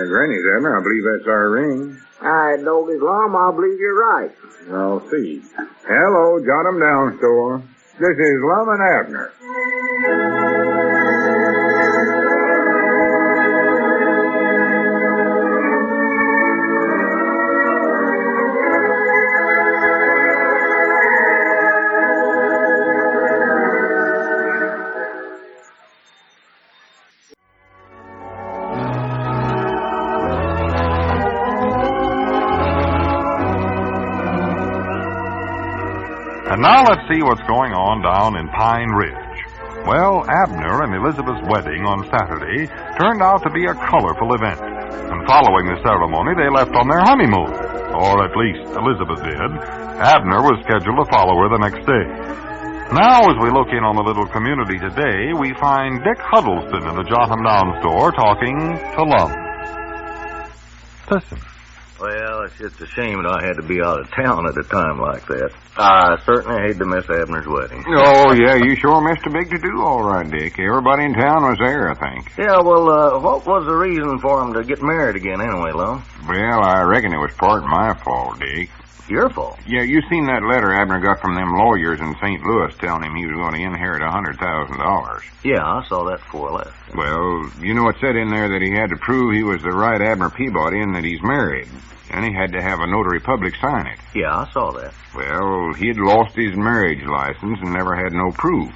Granny's, Abner. I believe that's our ring. I don't as long, I believe you're right. I'll see. Hello, jot 'em down, store. This is Lum and Abner. And now let's see what's going on down in Pine Ridge. Well, Abner and Elizabeth's wedding on Saturday turned out to be a colorful event. And following the ceremony, they left on their honeymoon. Or at least Elizabeth did. Abner was scheduled to follow her the next day. Now, as we look in on the little community today, we find Dick Huddleston in the Jot 'em Down store talking to Lum. Listen. Well, it's just a shame that I had to be out of town at a time like that. I certainly hate to miss Abner's wedding. Oh, yeah, you sure missed a big to-do, all right, Dick. Everybody in town was there, I think. Yeah, well, what was the reason for him to get married again anyway, Lum? Well, I reckon it was part my fault, Dick. Your fault? Yeah, you seen that letter Abner got from them lawyers in St. Louis telling him he was going to inherit $100,000. Yeah, I saw that before I left. Well, you know it said in there that he had to prove he was the right Abner Peabody and that he's married. And he had to have a notary public sign it. Yeah, I saw that. Well, he'd lost his marriage license and never had no proof.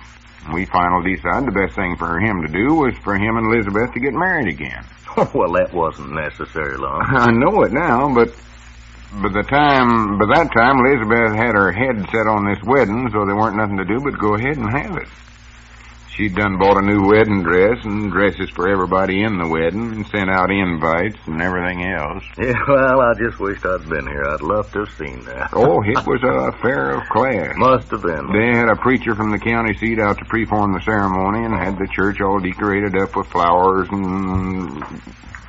We finally decided the best thing for him to do was for him and Elizabeth to get married again. Well, that wasn't necessary, Lum. I know it now, but by that time, Elizabeth had her head set on this wedding, so there weren't nothing to do but go ahead and have it. She'd done bought a new wedding dress and dresses for everybody in the wedding and sent out invites and everything else. Yeah, well, I just wished I'd been here. I'd love to have seen that. Oh, it was a affair of class. Must have been. They had a preacher from the county seat out to perform the ceremony and had the church all decorated up with flowers and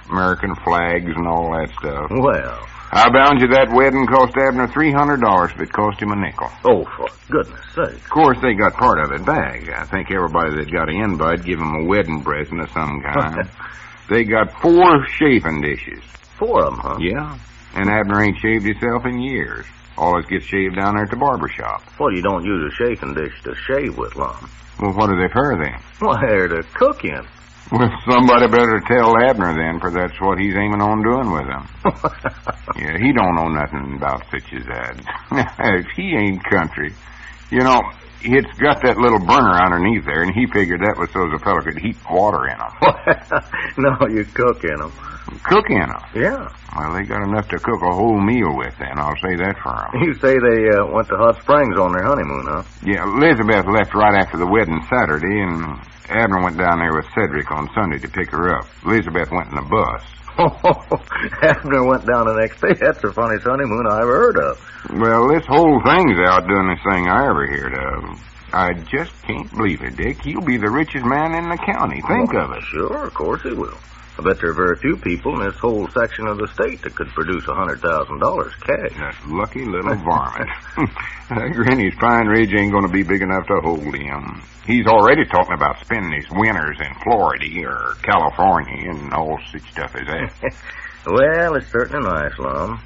American flags and all that stuff. Well, I bound you that wedding cost Abner $300 if it cost him a nickel. Oh, for goodness sake. Of course, they got part of it back. I think everybody that got an invite give him a wedding present of some kind. They got 4 chafing dishes. 4 of them, huh? Yeah. And Abner ain't shaved himself in years. Always gets shaved down there at the barber shop. Well, you don't use a chafing dish to shave with, Lum. Well, what are they for then? Well, they're to cook in. Well, somebody better tell Abner then, for that's what he's aiming on doing with them. Yeah, he don't know nothing about such as that. He ain't country. You know, it's got that little burner underneath there, and he figured that was so the fellow could heat water in them. No, you cook in them. Cook in them? Yeah. Well, they got enough to cook a whole meal with then, I'll say that for them. You say they went to Hot Springs on their honeymoon, huh? Yeah, Elizabeth left right after the wedding Saturday, and Abner went down there with Cedric on Sunday to pick her up. Elizabeth went in the bus. Oh, Abner went down the next day. That's the funniest honeymoon I ever heard of. Well, this whole thing's outdoing this thing I ever heard of. I just can't believe it, Dick. He'll be the richest man in the county. Think of it. Sure, of course he will. I bet there are very few people in this whole section of the state that could produce $100,000 cash. That lucky little varmint. Granny's Pine Ridge ain't going to be big enough to hold him. He's already talking about spending his winters in Florida or California and all such stuff as that. Well, it's certainly nice, Lum.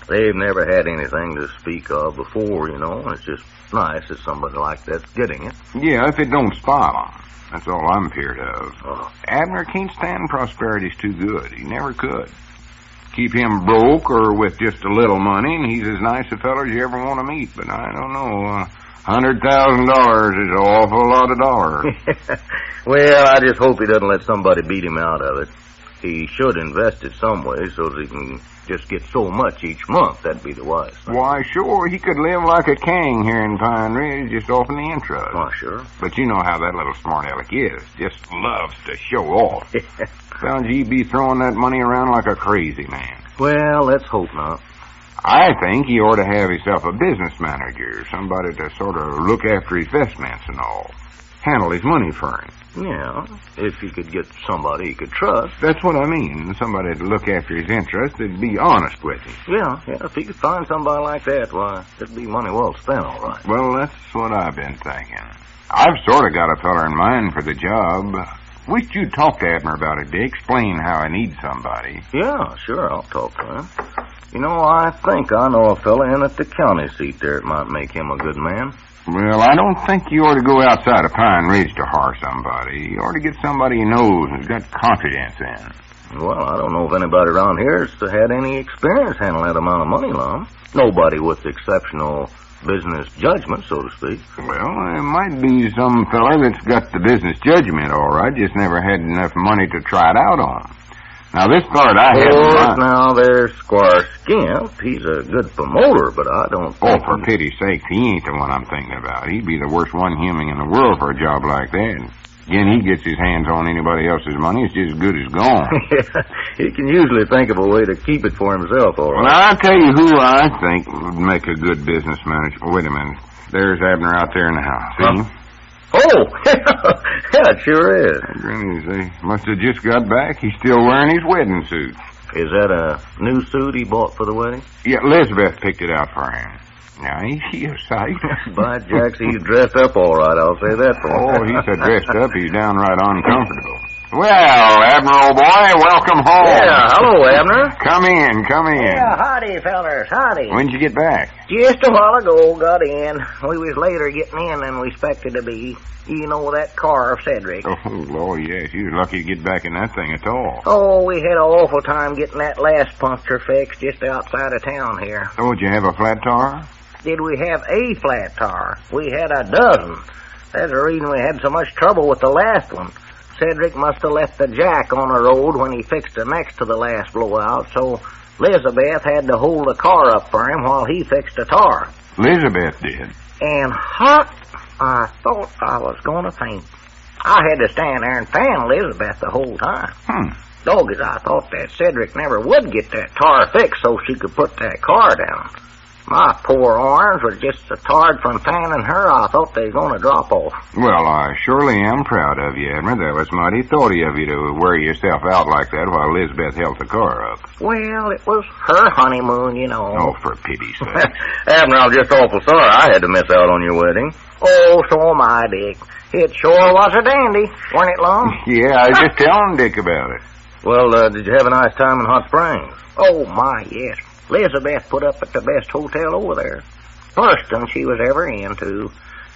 They've never had anything to speak of before, you know, and it's just nice that somebody like that's getting it. Yeah, if it don't spoil him. That's all I'm feared of. Oh. Abner can't stand prosperity's too good. He never could. Keep him broke or with just a little money, and he's as nice a fellow as you ever want to meet. But I don't know. $100,000 is an awful lot of dollars. Well, I just hope he doesn't let somebody beat him out of it. He should invest it some way so that he can just get so much each month. That'd be the wise thing. Why, sure, he could live like a king here in Pine Ridge, just off in the interest. Oh, sure. But you know how that little smart aleck is. Just loves to show off. Found he'd be throwing that money around like a crazy man. Well, let's hope not. I think he ought to have himself a business manager, somebody to sort of look after his investments and all. Handle his money for him. Yeah, if he could get somebody he could trust. That's what I mean. Somebody to look after his interests that'd be honest with him. Yeah, if he could find somebody like that, why, it'd be money well spent, all right. Well, that's what I've been thinking. I've sort of got a feller in mind for the job. Wish you'd talk to Abner about it, Dick. Explain how I need somebody. Yeah, sure, I'll talk to him. You know, I think I know a fella in at the county seat there that might make him a good man. Well, I don't think you ought to go outside of Pine Ridge to hire somebody. You ought to get somebody you know who's got confidence in. Well, I don't know if anybody around here has had any experience handling that amount of money, Lum. Nobody with exceptional business judgment, so to speak. Well, there might be some fella that's got the business judgment, all right, just never had enough money to try it out on. Now, this part I had in mind. Now, there's Squire Skimp. He's a good promoter, but I don't think... Oh, for pity's sake, he ain't the one I'm thinking about. He'd be the worst one human in the world for a job like that. Again, he gets his hands on anybody else's money, it's just as good as gone. He can usually think of a way to keep it for himself, all right. Well, I'll tell you who I think would make a good business manager. Wait a minute. There's Abner out there in the house. See him? Oh, yeah, it sure is. He must have just got back. He's still wearing his wedding suit. Is that a new suit he bought for the wedding? Yeah, Elizabeth picked it out for him. Now, ain't she a sight? By Jacks, he's dressed up all right, I'll say that for him. Oh, he's so dressed up, he's downright uncomfortable. Well, Abner, old boy, welcome home. Yeah, hello, Abner. Come in. Yeah, howdy, fellers, howdy. When'd you get back? Just a while ago, got in. We was later getting in than we expected to be. You know that car of Cedric. Oh, Lord, yes. You was lucky to get back in that thing at all. Oh, we had an awful time getting that last puncture fixed just outside of town here. Oh, did you have a flat tire? Did we have a flat tire? We had a dozen. That's the reason we had so much trouble with the last one. Cedric must have left the jack on the road when he fixed it next to the last blowout, so Elizabeth had to hold the car up for him while he fixed the tire. Elizabeth did. And hot, I thought I was going to faint. I had to stand there and fan Elizabeth the whole time. Doggies, I thought that Cedric never would get that tire fixed so she could put that car down. My poor arms were just so tired from fanning her, I thought they was going to drop off. Well, I surely am proud of you, Abner. That was mighty thoughty of you to wear yourself out like that while Elizabeth held the car up. Well, it was her honeymoon, you know. Oh, for pity's sake. Abner, I'm just awful sorry I had to miss out on your wedding. Oh, so am I, Dick. It sure was a dandy, wasn't it, Lum? Yeah, I was just telling Dick about it. Well, did you have a nice time in Hot Springs? Oh, my, yes. Elizabeth put up at the best hotel over there. First one she was ever in, too.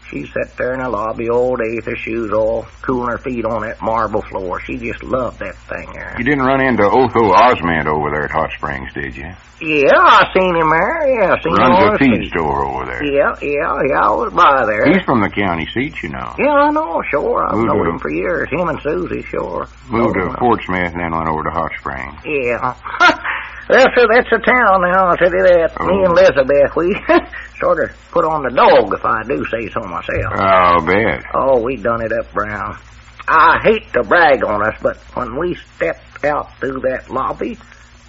She sat there in the lobby all day with her shoes all, cooling her feet on that marble floor. She just loved that thing there. You didn't run into Otho Osmond over there at Hot Springs, did you? Yeah, I seen him there. Yeah, seen him Runs a feed store over there. Yeah, I was by there. He's from the county seat, you know. Yeah, I know, sure. I've known him for years. Him and Susie, sure. Moved to Fort Smith and then went over to Hot Springs. Yeah. Well, sir, that's a town now, I'll tell you that. Oh. Me and Elizabeth, we sort of put on the dog, if I do say so myself. I'll bet. Oh, we done it up, Brown. I hate to brag on us, but when we stepped out through that lobby,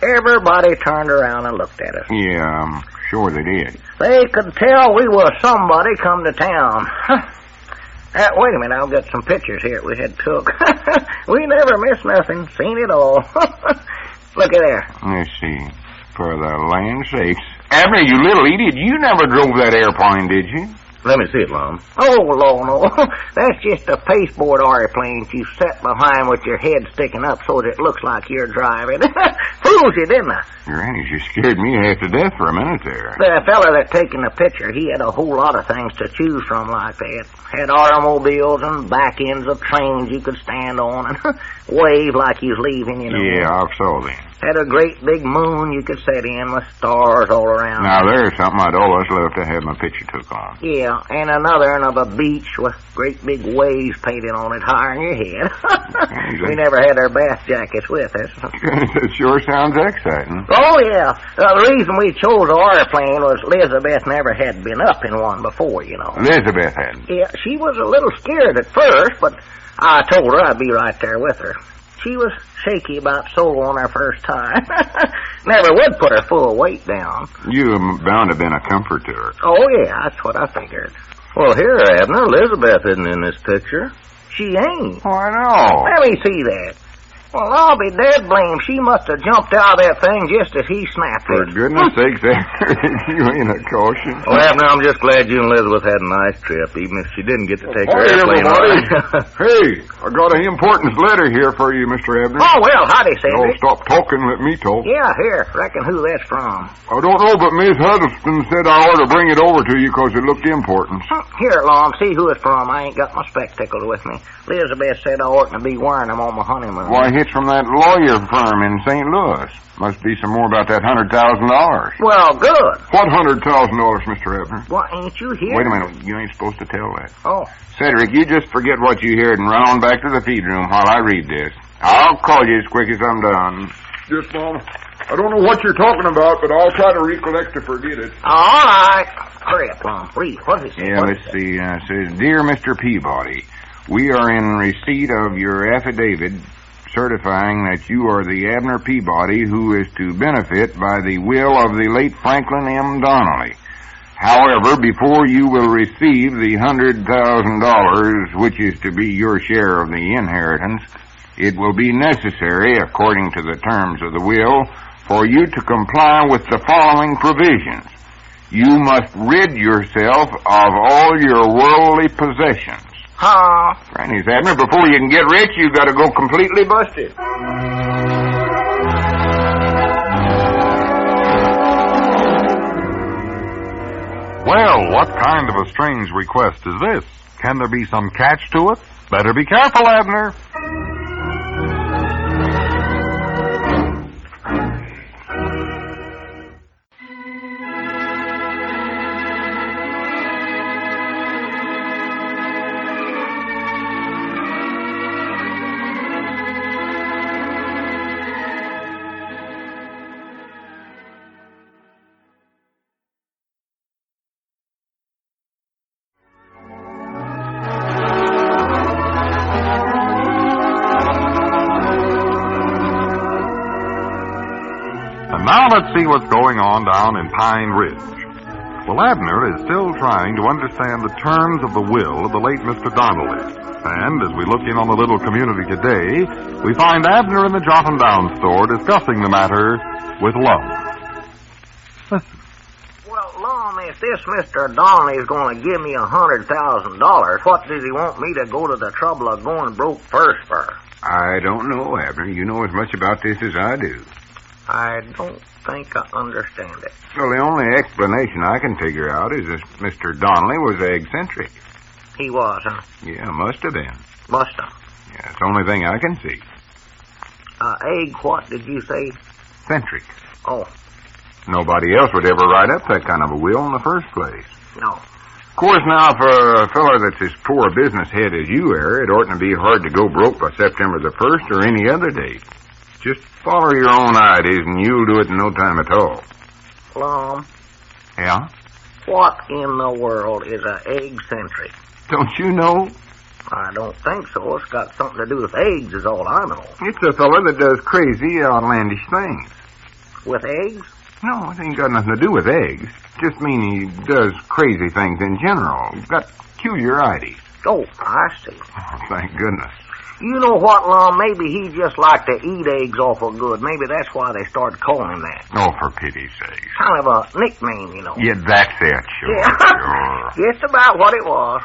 everybody turned around and looked at us. Yeah, I'm sure they did. They could tell we was somebody come to town. Wait a minute, I'll get some pictures here we had took. We never missed nothing, seen it all. Look at there. Let's see. For the land's sakes. Abner, you little idiot, you never drove that airplane, did you? Let me see it, Lum. Oh, Lord, no. That's just a pasteboard airplane you set behind with your head sticking up so that it looks like you're driving. Fools you, didn't I? Granny, you scared me half to death for a minute there. The fella that taking the picture, he had a whole lot of things to choose from like that. Had automobiles and back ends of trains you could stand on and wave like you was leaving, you know. Yeah, I saw them. Had a great big moon you could sit in with stars all around. Now, there's something I'd always love to have my picture took on. Yeah, and another of a beach with great big waves painted on it higher than your head. We never had our bath jackets with us. It sure sounds exciting. Oh, yeah. The reason we chose the airplane was Elizabeth never had been up in one before, you know. Elizabeth hadn't? Yeah, she was a little scared at first, but I told her I'd be right there with her. She was shaky about soloing her first time. Never would put her full weight down. You bound to have been a comfort to her. Oh, yeah, that's what I figured. Well, here, Abner, Elizabeth isn't in this picture. She ain't. Why, no. Let me see that. Well, I'll be dead blamed. She must have jumped out of that thing just as he snapped For it. goodness sakes, you ain't a caution. Well, Abner, I'm just glad you and Elizabeth had a nice trip, even if she didn't get to take her Hey, airplane everybody. ride. Hey, I got an important letter here for you, Mr. Abner. Oh, well, howdy, Oh, Cedric. stop talking, let me talk. Yeah, here. Reckon who that's from. I don't know, but Miss Huddleston said I ought to bring it over to you because it looked important. Here, Lum, see who it's from. I ain't got my spectacles with me. Elizabeth said I oughtn't to be wearing them on my honeymoon. Why, it's from that lawyer firm in St. Louis. Must be some more about that $100,000. Well, good. What $100,000, Mr. Abner? Well, ain't you here? Wait a minute, you ain't supposed to tell that. Oh. Cedric, you just forget what you heard and run on back to the feed room while I read this. I'll call you as quick as I'm done. Yes, Mom. I don't know what you're talking about, but I'll try to recollect to forget it. All right. Hurry up, Lum. Read. What is it? Yeah, let's see. It says, Dear Mr. Peabody, we are in receipt of your affidavit certifying that you are the Abner Peabody who is to benefit by the will of the late Franklin M. Donnelly. However, before you will receive the $100,000, which is to be your share of the inheritance, it will be necessary, according to the terms of the will, for you to comply with the following provisions. You must rid yourself of all your worldly possessions. Huh? Granny's Abner, before you can get rich, you got to go completely busted. Well, what kind of a strange request is this? Can there be some catch to it? Better be careful, Abner. Now let's see what's going on down in Pine Ridge. Well, Abner is still trying to understand the terms of the will of the late Mr. Donnelly. And as we look in on the little community today, we find Abner in the Jot 'em Down store discussing the matter with Lum. Listen. Well, Lum, if this Mr. Donnelly is going to give me $100,000, what does he want me to go to the trouble of going broke first for? I don't know, Abner. You know as much about this as I do. I don't think I understand it. Well, the only explanation I can figure out is that Mr. Donnelly was eccentric. He was, huh? Yeah, must have been. Must have. Yeah, it's the only thing I can see. Egg, what did you say? Eccentric. Oh, Nobody else would ever write up that kind of a will in the first place. no. Of course, now, for a fellow that's as poor a business head as you are, it oughtn't to be hard to go broke by September the 1st or any other date. Just follow your own ideas and you'll do it in no time at all. Lum, Yeah? what in the world is a egg-centric? Don't you know? I don't think so. It's got something to do with eggs is all I know. It's a fellow that does crazy, outlandish things. With eggs? No, it ain't got nothing to do with eggs. Just mean he does crazy things in general. He's got peculiarities. Oh, I see. Oh, thank goodness. You know what, Lum? Maybe he just liked to eat eggs awful good. Maybe that's why they started calling him that. Oh, for pity's sake. Kind of a nickname, you know. Yeah, that's it, sure, Yeah. sure. Just about what it was.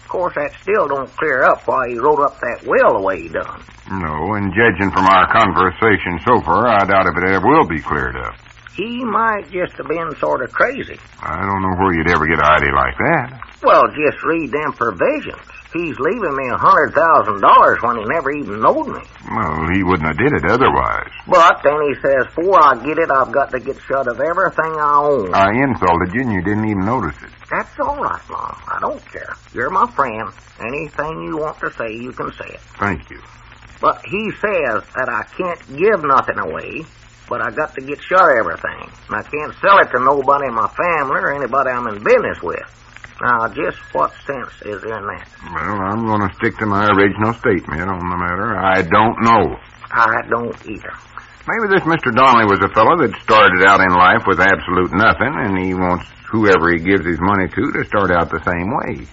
Of course, that still don't clear up why he wrote up that will the way he done. No, and judging from our conversation so far, I doubt if it ever will be cleared up. He might just have been sort of crazy. I don't know where you'd ever get an idea like that. Well, just read them provisions. He's leaving me $100,000 when he never even knowed me. Well, he wouldn't have did it otherwise. But then he says, before I get it, I've got to get shut of everything I own. I insulted you and you didn't even notice it. That's all right, Mom. I don't care. You're my friend. Anything you want to say, you can say it. Thank you. But he says that I can't give nothing away, but I got to get shut of everything. And I can't sell it to nobody in my family or anybody I'm in business with. Now, just what sense is there in that? Well, I'm going to stick to my original statement on the matter. I don't know. I don't either. Maybe this Mr. Donnelly was a fellow that started out in life with absolute nothing, and he wants whoever he gives his money to start out the same way.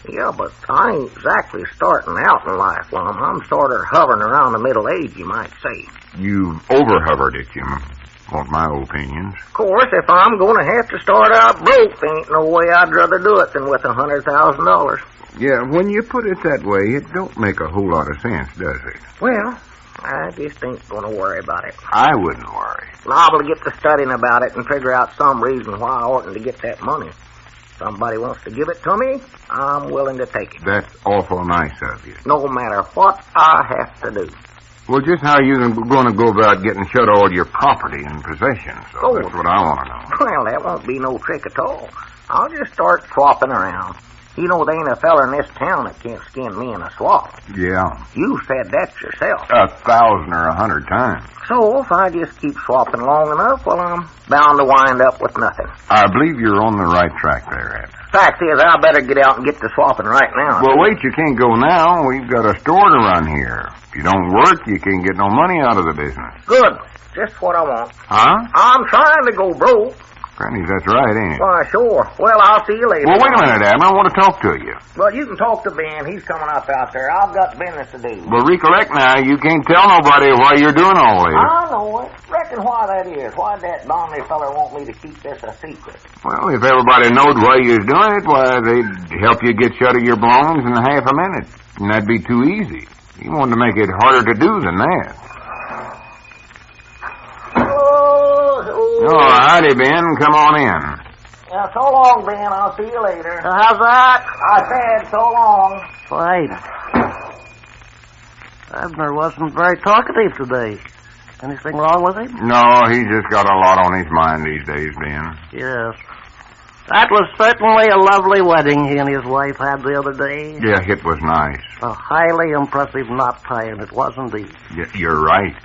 Yeah, but I ain't exactly starting out in life, Lum. I'm sort of hovering around the middle age, you might say. You've over-hovered it, you want my opinions. Of course, if I'm going to have to start out broke, there ain't no way I'd rather do it than with $100,000. Yeah, when you put it that way, it don't make a whole lot of sense, does it? Well, I just ain't going to worry about it. I wouldn't worry. Liable to get to studying about it and figure out some reason why I oughtn't to get that money. Somebody wants to give it to me, I'm willing to take it. That's awful nice of you. No matter what I have to do. Well, just how you going to go about getting shut of all your property and possessions? So that's what I want to know. Well, that won't be no trick at all. I'll just start swapping around. You know, there ain't a feller in this town that can't skin me in a swap. Yeah. You said that yourself. 1,000 or 100 times. So, if I just keep swapping long enough, well, I'm bound to wind up with nothing. I believe you're on the right track there, Abner. Fact is, I better get out and get to swapping right now. Well, wait, you can't go now. We've got a store to run here. If you don't work, you can't get no money out of the business. Good. Just what I want. Huh? I'm trying to go broke. Granny, that's right, ain't it? Why, sure. Well, I'll see you later. Well, wait a minute, Abner. I want to talk to you. Well, you can talk to Ben. He's coming up out there. I've got business to do. Well, recollect now, you can't tell nobody why you're doing all this. I know it. Reckon why that is. Why'd that Donnelly feller want me to keep this a secret? Well, if everybody knowed why you was doing it, why, they'd help you get shut of your belongings in half a minute. And that'd be too easy. He wanted to make it harder to do than that. Oh, howdy, Ben. Come on in. Yeah, so long, Ben. I'll see you later. How's that? I said so long. Fine. Abner wasn't very talkative today. Anything wrong with him? No, he's just got a lot on his mind these days, Ben. Yes. That was certainly a lovely wedding he and his wife had the other day. Yeah, it was nice. A highly impressive knot tying it was indeed. You're right.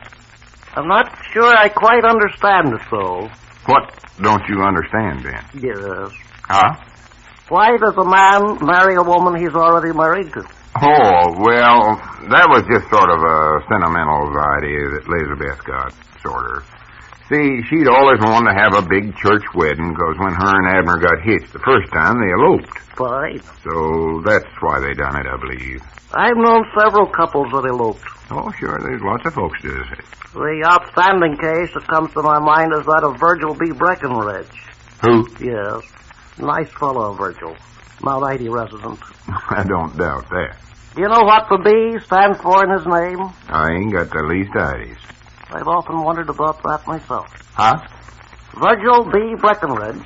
I'm not sure I quite understand it, though. What don't you understand, Ben? Yes. Huh? Why does a man marry a woman he's already married to? Oh, well, that was just sort of a sentimental idea that Elizabeth got, sort of. See, she'd always wanted to have a big church wedding, because when her and Abner got hitched the first time, they eloped. Fine. So that's why they done it, I believe. I've known several couples that eloped. Oh, sure, there's lots of folks does it. The outstanding case that comes to my mind is that of Virgil B. Breckenridge. Who? Yes. Nice fellow, Virgil. Mount Ida resident. I don't doubt that. Do you know what the B stands for in his name? I ain't got the least idea. I've often wondered about that myself. Huh? Virgil B. Breckenridge,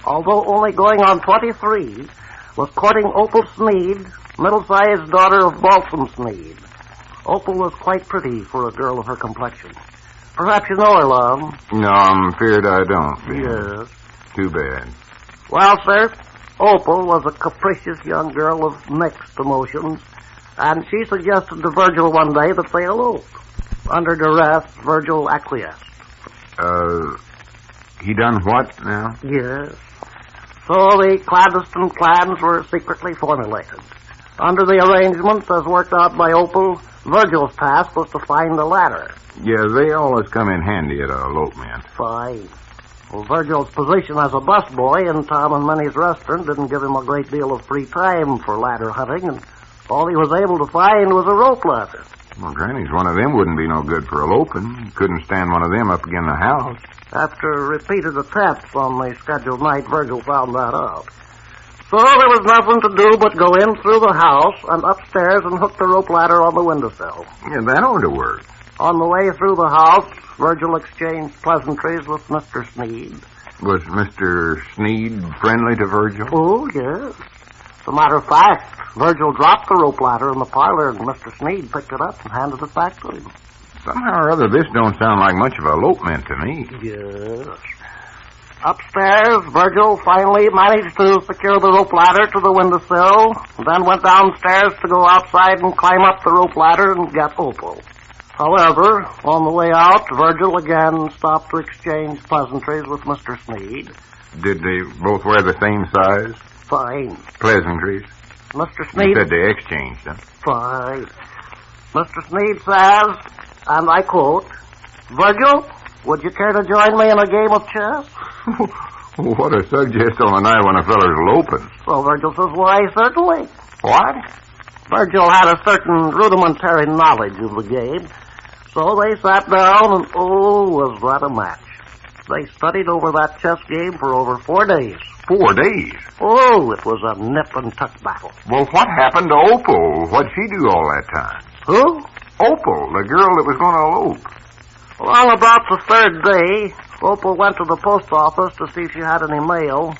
although only going on 23, was courting Opal Sneed, middle-sized daughter of Balsam Sneed. Opal was quite pretty for a girl of her complexion. Perhaps you know her, Lum. No, I'm feared I don't. Ben. Yes. Too bad. Well, sir, Opal was a capricious young girl of mixed emotions, and she suggested to Virgil one day that they elope. Under duress, Virgil acquiesced. He done what now? Yes. So the clandestine plans were secretly formulated. Under the arrangements as worked out by Opal, Virgil's task was to find the ladder. Yeah, they always come in handy at a elopement. Fine. Well, Virgil's position as a busboy in Tom and Minnie's restaurant didn't give him a great deal of free time for ladder hunting, and all he was able to find was a rope ladder. Well, Granny's one of them wouldn't be no good for eloping. Couldn't stand one of them up against the house. After repeated attempts on the scheduled night, Virgil found that out. So there was nothing to do but go in through the house and upstairs and hook the rope ladder on the windowsill. Yeah, that ought to work. On the way through the house, Virgil exchanged pleasantries with Mr. Sneed. Was Mr. Sneed friendly to Virgil? Oh, yes. As a matter of fact, Virgil dropped the rope ladder in the parlor, and Mr. Sneed picked it up and handed it back to him. Somehow or other, this don't sound like much of an elopement to me. Yes. Upstairs, Virgil finally managed to secure the rope ladder to the windowsill, then went downstairs to go outside and climb up the rope ladder and get Opal. However, on the way out, Virgil again stopped to exchange pleasantries with Mr. Sneed. Did they both wear the same size? Fine. Pleasantries? Mr. Sneed... You said they exchanged them. Fine. Mr. Sneed says, and I quote, "Virgil, would you care to join me in a game of chess?" What a subject on a night when a feller's eloping. Well, Virgil says, "Why, certainly." What? Virgil had a certain rudimentary knowledge of the game, so they sat down and, was that a match. They studied over that chess game for over 4 days. 4 days? Oh, it was a nip and tuck battle. Well, what happened to Opal? What'd she do all that time? Who? Opal, the girl that was going to elope. Well, about the 3rd day, Opal went to the post office to see if she had any mail,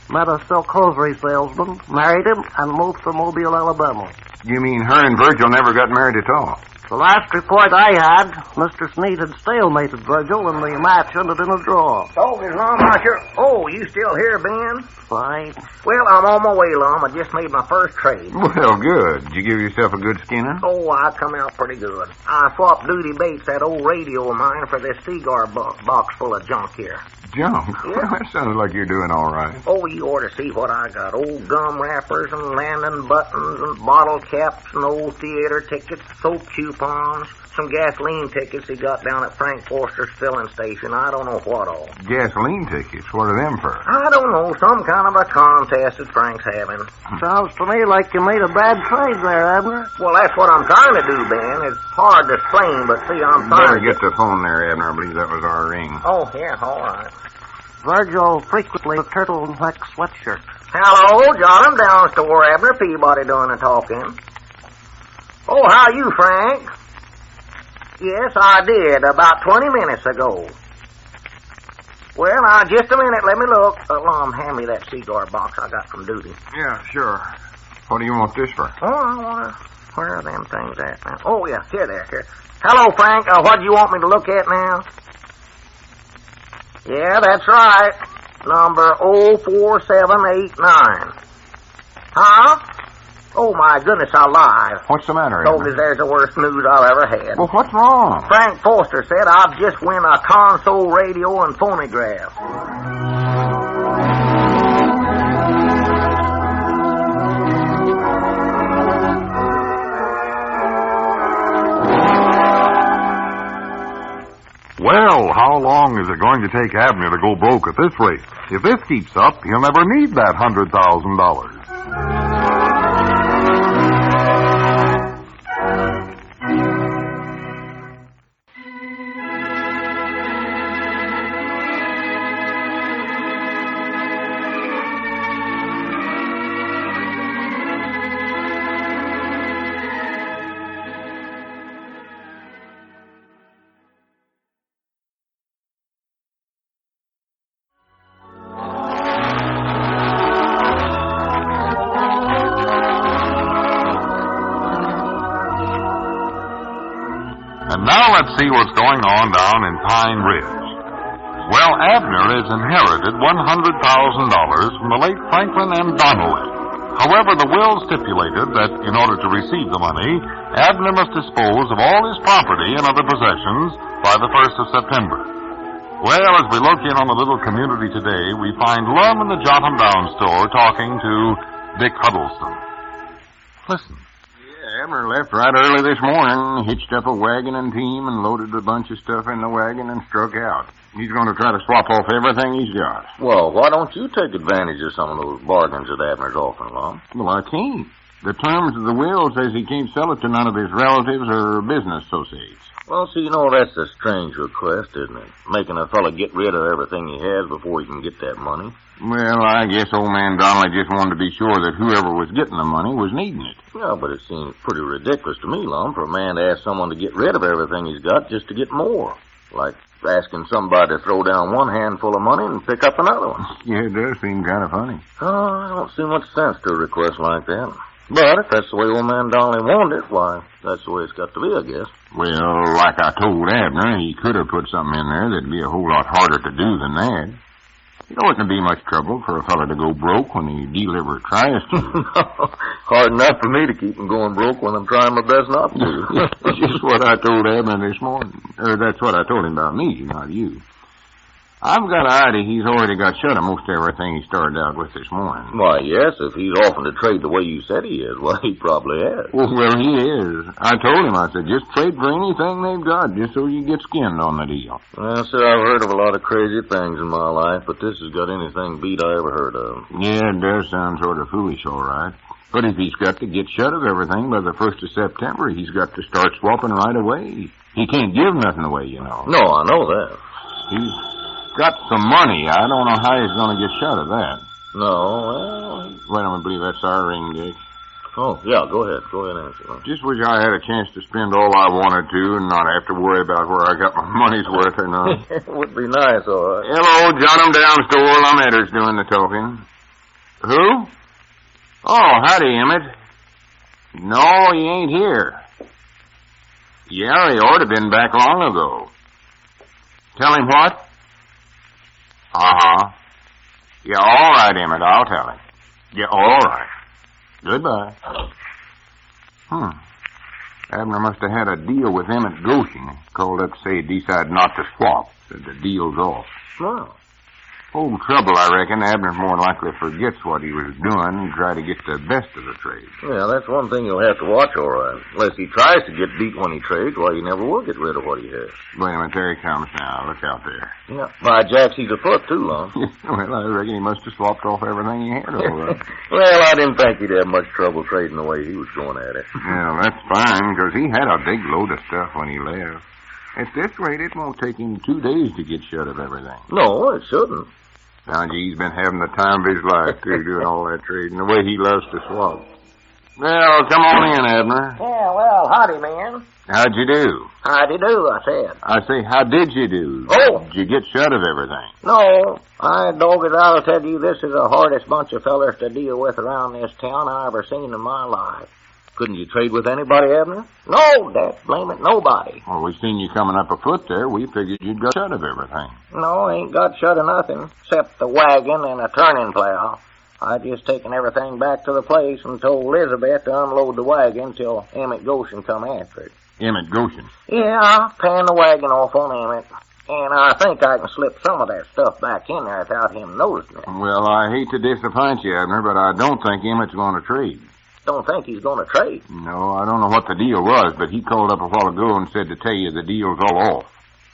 met a silk hosiery salesman, married him, and moved to Mobile, Alabama. You mean her and Virgil never got married at all? The last report I had, Mr. Sneed had stalemated Virgil, and the match ended in a draw. Oh, is Lum out here? Oh, you still here, Ben? Fine. Well, I'm on my way, Lum. I just made my first trade. Well, good. Did you give yourself a good skinning? Oh, I come out pretty good. I swapped Duty Bates, that old radio of mine, for this cigar box full of junk here. Junk? Yeah. That sounds like you're doing all right. Oh, you ought to see what I got. Old gum wrappers and landing buttons and bottle caps and old theater tickets, soap coupons, some gasoline tickets he got down at Frank Forster's filling station. I don't know what all. Gasoline tickets? What are them for? I don't know. Some kind of a contest that Frank's having. Sounds to me like you made a bad trade there, Abner. Well, that's what I'm trying to do, Ben. It's hard to explain, but see, I'm Better trying get the phone there, Abner. I believe that was our ring. Oh, yeah, all right. Virgil frequently a turtleneck sweatshirt. Hello, John. I'm down store. Abner Peabody doing the talking. Oh, how are you, Frank? Yes, I did, about 20 minutes ago. Well, now, just a minute. Let me look. Lum, hand me that cigar box I got from duty. Yeah, sure. What do you want this for? Oh, I want to... Where are them things at now? Oh, yeah, here. Hello, Frank. What do you want me to look at now? Yeah, that's right. Number 04789. Huh? Oh, my goodness, I lied. What's the matter, Told me Abner? there's the worst news I've ever had. Well, what's wrong? Frank Foster said I've just won a console radio and phonograph. Well, how long is it going to take Abner to go broke at this rate? If this keeps up, he'll never need that $100,000. And now let's see what's going on down in Pine Ridge. Well, Abner has inherited $100,000 from the late Franklin M. Donnelly. However, the will stipulated that in order to receive the money, Abner must dispose of all his property and other possessions by the 1st of September. Well, as we look in on the little community today, we find Lum in the Jot 'em Down store talking to Dick Huddleston. Listen. Abner left right early this morning, hitched up a wagon and team, and loaded a bunch of stuff in the wagon and struck out. He's going to try to swap off everything he's got. Well, why don't you take advantage of some of those bargains that Abner's offering, Lum? Well, I can't. The terms of the will says he can't sell it to none of his relatives or business associates. Well, see, that's a strange request, isn't it? Making a fella get rid of everything he has before he can get that money. Well, I guess old man Donnelly just wanted to be sure that whoever was getting the money was needing it. Yeah, but it seems pretty ridiculous to me, Lum, for a man to ask someone to get rid of everything he's got just to get more. Like asking somebody to throw down one handful of money and pick up another one. Yeah, it does seem kind of funny. Oh, I don't see much sense to a request like that. But if that's the way old man Donnelly wanted it, why, that's the way it's got to be, I guess. Well, like I told Abner, he could have put something in there that'd be a whole lot harder to do than that. It wouldn't be much trouble for a fella to go broke when he deliver tries to. Hard enough for me to keep him going broke when I'm trying my best not to. That's just what I told Abner this morning. Or that's what I told him about me, not you. I've got an idea he's already got shut of most everything he started out with this morning. Why, yes, if he's offering to trade the way you said he is, well, he probably has. Well, he is. I told him, I said, just trade for anything they've got, just so you get skinned on the deal. Well, sir, I've heard of a lot of crazy things in my life, but this has got anything beat I ever heard of. Yeah, it does sound sort of foolish, all right. But if he's got to get shut of everything by the 1st of September, he's got to start swapping right away. He can't give nothing away, you know. No, I know that. He's got some money. I don't know how he's going to get shut of that. No, well... Wait a minute, I believe that's our ring, Dick. Oh, yeah, go ahead. Go ahead and answer. Just wish I had a chance to spend all I wanted to and not have to worry about where I got my money's worth or not. It would be nice, all right. Hello, John Down store. Lum and Abner's doing the talking. Who? Oh, howdy, Emmett. No, he ain't here. Yeah, he ought to been back long ago. Tell him what? Uh-huh. Yeah, all right, Emmett, I'll tell him. Yeah, all right. Goodbye. Abner must have had a deal with Emmett Goshen. Called up to say he decided not to swap. Said the deal's off. Well, Old trouble, I reckon. Abner more likely forgets what he was doing and try to get the best of the trade. yeah, that's one thing you'll have to watch, all right. Unless he tries to get beat when he trades, why, he never will get rid of what he has. Wait a minute, there he comes now. Look out there. Yeah. By Jack, he's afoot, too, Lum. Well, I reckon he must have swapped off everything he had all right. Well, I didn't think he'd have much trouble trading the way he was going at it. Well, that's fine, because he had a big load of stuff when he left. At this rate, it won't take him 2 days to get shut of everything. No, it shouldn't. Now, he's been having the time of his life, too, doing all that trading, the way he loves to swap. Well, come on in, Abner. Yeah, well, howdy, man. How'd you do? Howdy do, I said. I say, how did you do? Oh. Did you get shut of everything? No, I dog it, I'll tell you, this is the hardest bunch of fellers to deal with around this town I ever seen in my life. Couldn't you trade with anybody, Abner? No, that blame it, nobody. Well, we seen you coming up afoot there. We figured you'd got shut of everything. No, ain't got shut of nothing, except the wagon and a turning plow. I just taken everything back to the place and told Elizabeth to unload the wagon till Emmett Goshen come after it. Emmett Goshen? Yeah, pan the wagon off on Emmett. And I think I can slip some of that stuff back in there without him noticing it. Well, I hate to disappoint you, Abner, but I don't think Emmett's going to trade. Don't think he's going to trade. No, I don't know what the deal was, but he called up a while ago and said to tell you the deal's all off.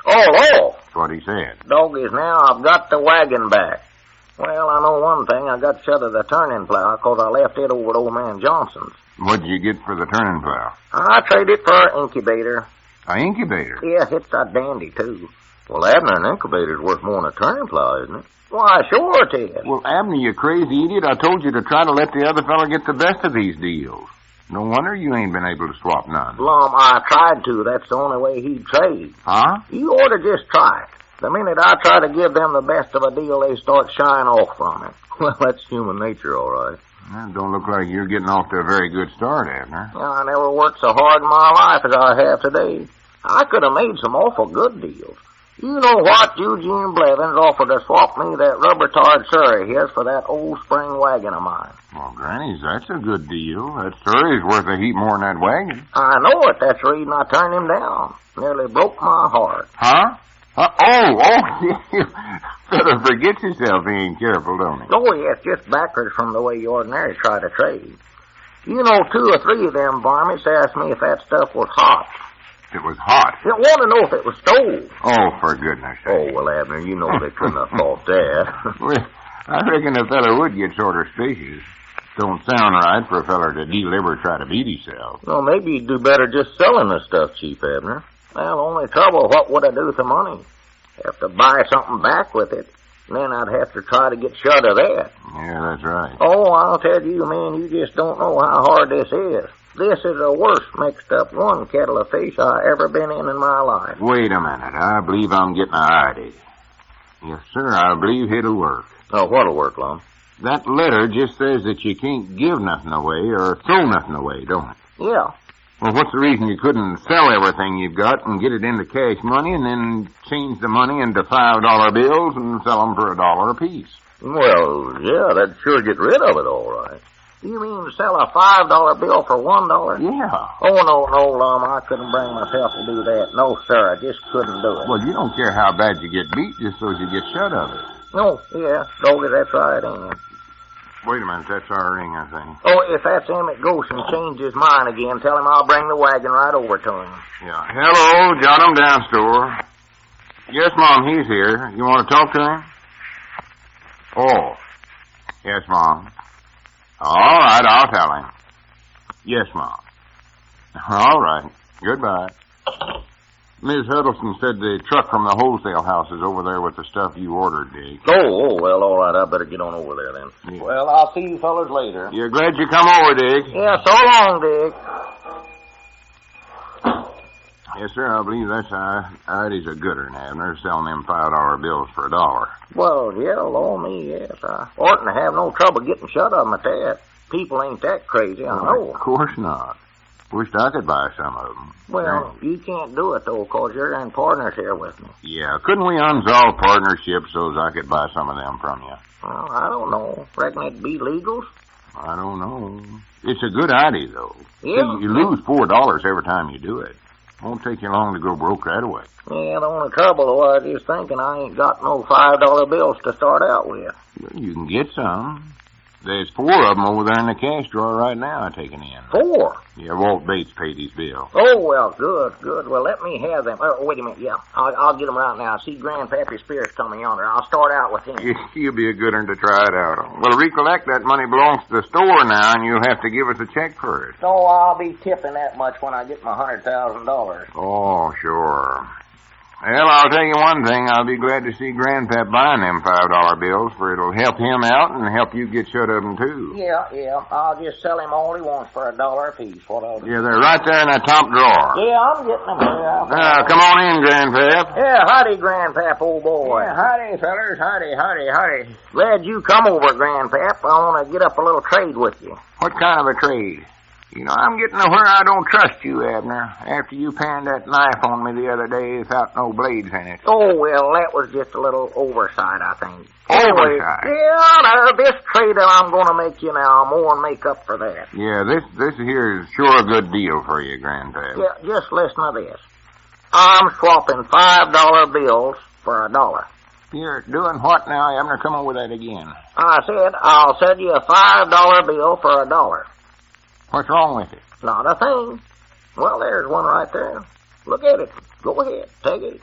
All off? That's what he said. Doggies, now I've got the wagon back. Well, I know one thing. I got shut of the turning plow because I left it over at old man Johnson's. What'd you get for the turning plow? I traded for an incubator. An incubator? Yeah, it's a dandy, too. Well, Abner, an incubator's worth more than a turning plow, isn't it? Why, sure it is. Well, Abner, you crazy idiot. I told you to try to let the other fella get the best of these deals. No wonder you ain't been able to swap none. Lum, I tried to. That's the only way he'd trade. Huh? You ought to just try it. The minute I try to give them the best of a deal, they start shying off from it. Well, that's human nature, all right. Well, don't look like you're getting off to a very good start, Abner. I never worked so hard in my life as I have today. I could have made some awful good deals. You know what? Eugene Blevins offered to swap me that rubber-tarred Surrey here for that old spring wagon of mine. Well, Granny's, that's a good deal. That Surrey's worth a heap more than that wagon. I know it. That's the reason I turned him down. Nearly broke my heart. Huh? You better forget yourself. He ain't careful, don't he? Oh, yes, just backwards from the way you ordinarily try to trade. You know, 2 or 3 of them varmints asked me if that stuff was hot. It was hot. They want to know if it was stove. Oh, for goodness sake. Oh, well, Abner, you know they couldn't have thought that. Well, I reckon a feller would get sort of suspicious. Don't sound right for a feller to deliver try to beat himself. Well, maybe you'd do better just selling the stuff cheap, Abner. Well, only trouble, what would I do with the money? Have to buy something back with it. Then I'd have to try to get shut of that. Yeah, that's right. Oh, I'll tell you, man, you just don't know how hard this is. This is the worst mixed-up one kettle of fish I ever been in my life. Wait a minute. I believe I'm getting an idea. Yes, sir, I believe it'll work. Oh, what'll work, Lum? That letter just says that you can't give nothing away or throw nothing away, don't it? Yeah. Well, what's the reason you couldn't sell everything you've got and get it into cash money and then change the money into $5 bills and sell them for $1 apiece? Well, yeah, that'd sure get rid of it, all right. You mean sell a $5 bill for $1? Yeah. Oh, no, Lum, I couldn't bring myself to do that. No, sir, I just couldn't do it. Well, you don't care how bad you get beat just so you get shut of it. No, yeah, doggy, that's right, ain't it? Wait a minute, that's our ring, I think. Oh, if that's Emmett Goshen changed his mind again, tell him I'll bring the wagon right over to him. Yeah. Hello, John Down store. Yes, Mom, he's here. You want to talk to him? Oh. Yes, Mom. All right, I'll tell him. Yes, Mom. All right. Goodbye. Miss Huddleston said the truck from the wholesale house is over there with the stuff you ordered, Dick. Oh, well, all right. I better get on over there then. Yeah. Well, I'll see you fellas later. You're glad you come over, Dick? Yeah, so long, Dick. Yes, sir. I believe that's Idy's a gooder, Abner, selling them $5 bills for $1. Well, yeah, Lord me, yes. I oughtn't to have no trouble getting shut of them at that. People ain't that crazy, I know. Of course not. Wished I could buy some of them. Well, you can't do it, though, 'cause you're in partners here with me. Yeah, couldn't we unsolve partnerships so I could buy some of them from you? Well, I don't know. Reckon it'd be legal? I don't know. It's a good idea, though. Yeah. See, you lose $4 every time you do it. Won't take you long to go broke right away. Yeah, the only trouble, though, I was just thinking I ain't got no $5 bills to start out with. Well, you can get some. There's 4 of them over there in the cash drawer right now taken in. 4? Yeah, Walt Bates paid his bill. Oh, well, good. Well, let me have them. Oh, wait a minute, yeah. I'll get them right now. I see Grandpappy Spears coming yonder. I'll start out with him. You'll be a good one to try it out on. Well, recollect that money belongs to the store now, and you'll have to give us a check for it. So I'll be tipping that much when I get my $100,000. Oh, sure. Well, I'll tell you one thing. I'll be glad to see Grandpap buying them $5 bills, for it'll help him out and help you get shut of them, too. Yeah. I'll just sell him all he wants for $1 apiece. What I'll do. Yeah, they're right there in that top drawer. Yeah, I'm getting them here. Now, come on in, Grandpap. Yeah, howdy, Grandpap, old boy. Yeah, howdy, fellers. Howdy. Glad you come over, Grandpap. I want to get up a little trade with you. What kind of a trade? You know, I'm getting to where I don't trust you, Abner, after you panned that knife on me the other day without no blades in it. Oh, well, that was just a little oversight, I think. Oversight? Yeah, this trade that I'm going to make you now, I'm going to make up for that. Yeah, this here is sure a good deal for you, Grandpap. Yeah, just listen to this. I'm swapping $5 bills for $1. You're doing what now, Abner? Come on with that again. I said I'll sell you a $5 bill for $1. What's wrong with it? Not a thing. Well, there's one right there. Look at it. Go ahead. Take it.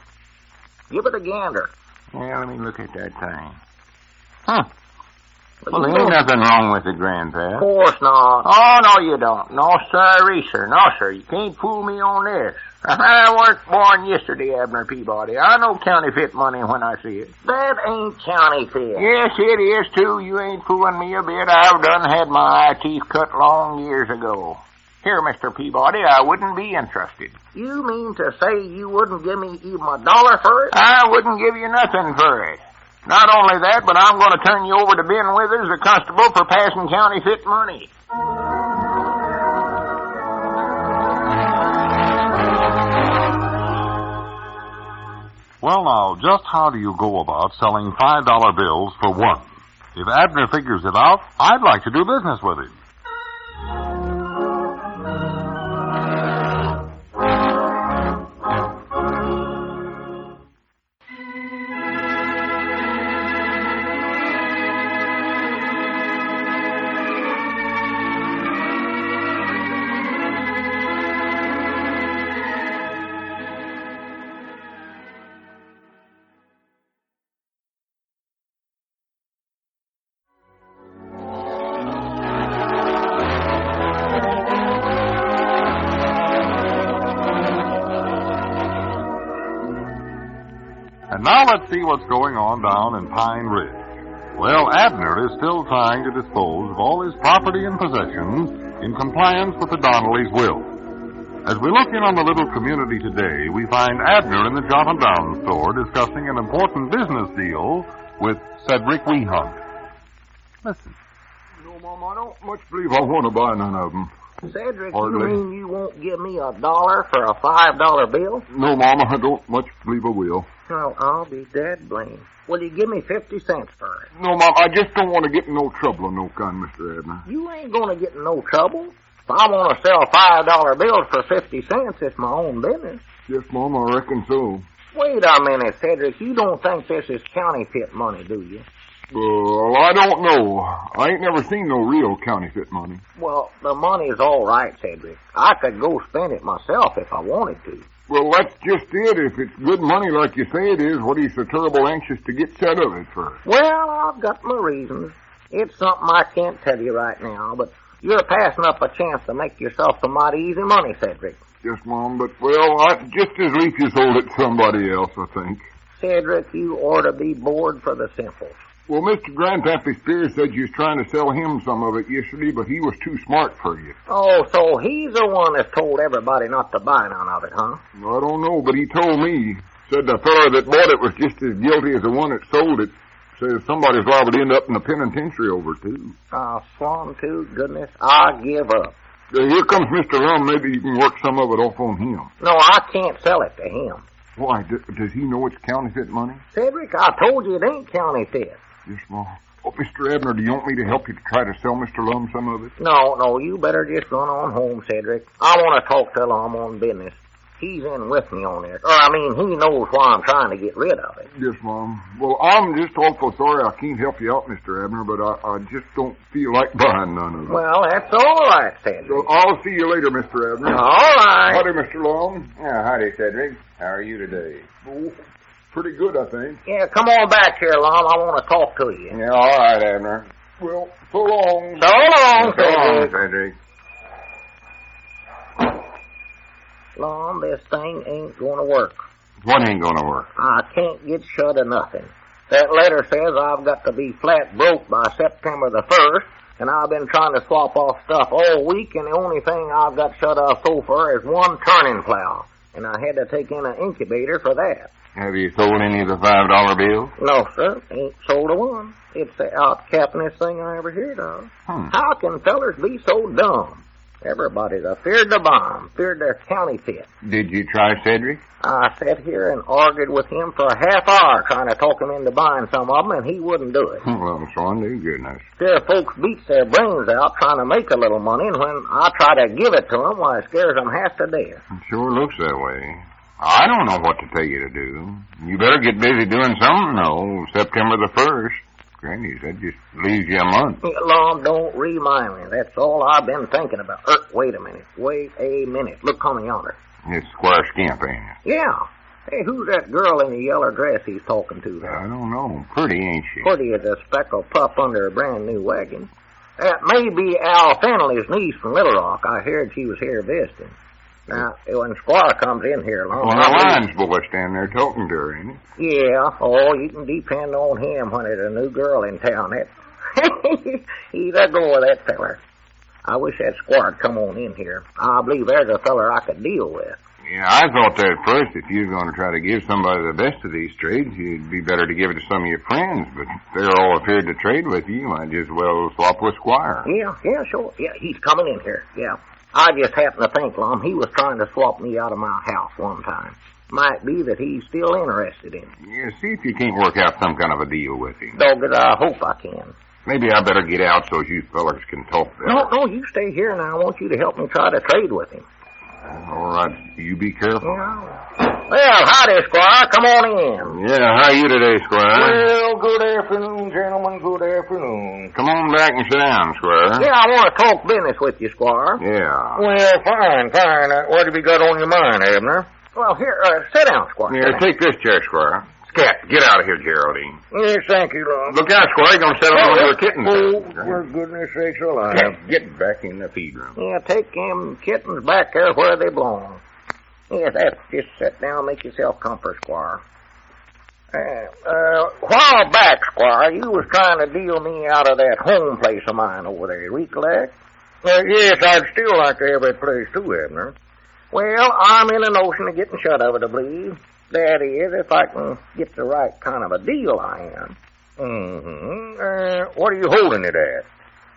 Give it a gander. Yeah, let me look at that thing. Huh. Well, there ain't nothing wrong with it, Grandpap. Of course not. Oh, no, you don't. No, sir. No, sir. You can't fool me on this. I weren't born yesterday, Abner Peabody. I know counterfeit money when I see it. That ain't counterfeit. Yes, it is, too. You ain't fooling me a bit. I've done had my eye teeth cut long years ago. Here, Mr. Peabody, I wouldn't be interested. You mean to say you wouldn't give me even $1 for it? I wouldn't give you nothing for it. Not only that, but I'm going to turn you over to Ben Withers, the constable, for passing counterfeit money. Well, now, just how do you go about selling $5 bills for one? If Abner figures it out, I'd like to do business with him. And now let's see what's going on down in Pine Ridge. Well, Abner is still trying to dispose of all his property and possessions in compliance with the Donnellys' will. As we look in on the little community today, we find Abner in the Jot and Down store discussing an important business deal with Cedric Weehunt. Listen. No, Mom, I don't much believe I want to buy none of them. Cedric, Hardly. you mean you won't give me $1 for a $5 bill? No, Mom, I don't much believe I will. Well, I'll be dead blamed. Will you give me 50 cents for it? No, Mom, I just don't want to get in no trouble of no kind, Mr. Abner. You ain't going to get in no trouble. If I want to sell $5 bills for 50 cents, it's my own business. Yes, Mom, I reckon so. Wait a minute, Cedric. You don't think this is counterfeit money, do you? Well, I don't know. I ain't never seen no real counterfeit money. Well, the money's all right, Cedric. I could go spend it myself if I wanted to. Well, that's just it. If it's good money like you say it is, what are you so terrible anxious to get set of it for? Well, I've got my reasons. It's something I can't tell you right now, but you're passing up a chance to make yourself some mighty easy money, Cedric. Yes, Mom, but, well, I'd just as lief you sold it to somebody else, I think. Cedric, you ought to be bored for the simple. Well, Mr. Grandpap Spears said you was trying to sell him some of it yesterday, but he was too smart for you. Oh, so he's the one that's told everybody not to buy none of it, huh? I don't know, but he told me. Said the fellow that bought it was just as guilty as the one that sold it. Says somebody's liable to end up in the penitentiary over it, too. Oh, swan to goodness, I give up. Here comes Mr. Lum. Maybe you can work some of it off on him. No, I can't sell it to him. Why, does he know it's counterfeit money? Cedric, I told you it ain't counterfeit. Yes, Mom. Oh, Mr. Abner, do you want me to help you to try to sell Mr. Lum some of it? No, you better just run on home, Cedric. I want to talk to Lum on business. He's in with me on this. He knows why I'm trying to get rid of it. Yes, Mom. Well, I'm just awful sorry I can't help you out, Mr. Abner, but I just don't feel like buying none of it. Well, that's all right, Cedric. So I'll see you later, Mr. Abner. All right. Howdy, Mr. Lum. Yeah, howdy, Cedric. How are you today? Oh, pretty good, I think. Yeah, come on back here, Lum. I want to talk to you. Yeah, all right, Abner. Well, so long. So long, So long, Cedric. Cedric. Lum, this thing ain't going to work. What ain't gonna work? I can't get shut of nothing. That letter says I've got to be flat broke by September the 1st, and I've been trying to swap off stuff all week, and the only thing I've got shut of so far is one turning plow, and I had to take in an incubator for that. Have you sold any of the $5 bills? No, sir, ain't sold a one. It's the outcapinest thing I ever heard of. How can fellers be so dumb? Everybody's afeard to bomb, feared their counterfeit. Did you try Cedric? I sat here and argued with him for a half hour trying to talk him into buying some of them, and he wouldn't do it. Well, Swan, do goodness. There folks beats their brains out trying to make a little money, and when I try to give it to them, why, it scares them half to death. It sure looks that way. I don't know what to tell you to do. You better get busy doing something, though. September the 1st. Granny, that just leaves you a month. Lum, don't remind me. That's all I've been thinking about. Wait a minute. Look coming yonder. It's Squire Skimp, ain't it? Yeah. Hey, who's that girl in the yellow dress he's talking to there? I don't know. Pretty, ain't she? Pretty as a speckled pup under a brand new wagon. That may be Al Fennelly's niece from Little Rock. I heard she was here visiting. Now, when Squire comes in here, Lum... Well, the Lions boy standing there talking to her, ain't he? Yeah. Oh, you can depend on him when there's a new girl in town. He's a go with that feller. I wish that Squire'd come on in here. I believe there's a feller I could deal with. Yeah, I thought that at first, if you were going to try to give somebody the best of these trades, you'd be better to give it to some of your friends. But if they're all afraid to trade with you, you might just well swap with Squire. Yeah, sure. Yeah, he's coming in here. Yeah. I just happened to think, Lum, he was trying to swap me out of my house one time. Might be that he's still interested in it. Yeah, see if you can't work out some kind of a deal with him. Dogged, I hope I can. Maybe I better get out so you fellers can talk better. No, you stay here, and I want you to help me try to trade with him. All right, you be careful. Yeah. Well, howdy, Squire. Come on in. Yeah, how are you today, Squire? Well, good afternoon, gentlemen. Good afternoon. Come on back and sit down, Squire. Yeah, I want to talk business with you, Squire. Yeah. Well, fine. What have you got on your mind, Abner? Well, here, sit down, Squire. Yeah, take this chair, Squire. Scat, get out of here, Geraldine. Yes, thank you, Lum. Look out, Squire. You're going to settle on your kittens. Oh, for goodness sakes alive. Get back in the feed room. Yeah, take them kittens back there where they belong. Yes, just sit down, make yourself comfort, Squire. While back, Squire, you was trying to deal me out of that home place of mine over there, recollect? Yes, I'd still like to have that place too, Abner. Well, I'm in a notion of getting shut of it, I believe. That is, if I can get the right kind of a deal, I am. What are you holding it at?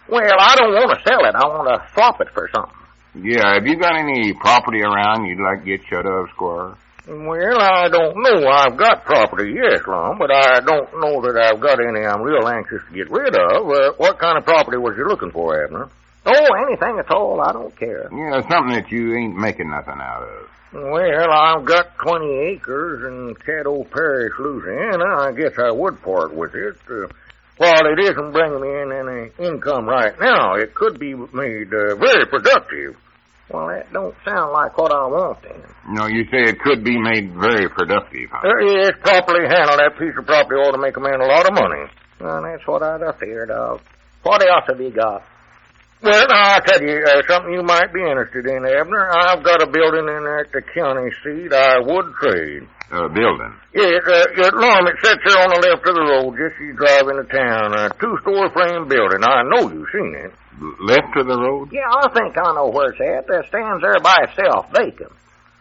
Well, I don't want to sell it. I want to swap it for something. Yeah, have you got any property around you'd like to get shut of, Squire? Well, I don't know. I've got property, yes, Lum, but I don't know that I've got any I'm real anxious to get rid of. What kind of property was you looking for, Abner? Oh, anything at all. I don't care. Yeah, something that you ain't making nothing out of. Well, I've got 20 acres in Caddo Parish, Louisiana. I guess I would part with it. While it isn't bringing me in any income right now, it could be made very productive. Well, that don't sound like what I want, then. No, you say it could be made very productive, huh? Yes, properly handled, that piece of property ought to make a man a lot of money. Well, that's what I'd have feared of. What else have you got? Well, now, I'll tell you something you might be interested in, Abner. I've got a building in there at the county seat I would trade. A building? Yes, Lum, it sits there on the left of the road just as you drive into town. A two-story frame building. I know you've seen it. Left of the road? Yeah, I think I know where it's at. It stands there by itself, vacant.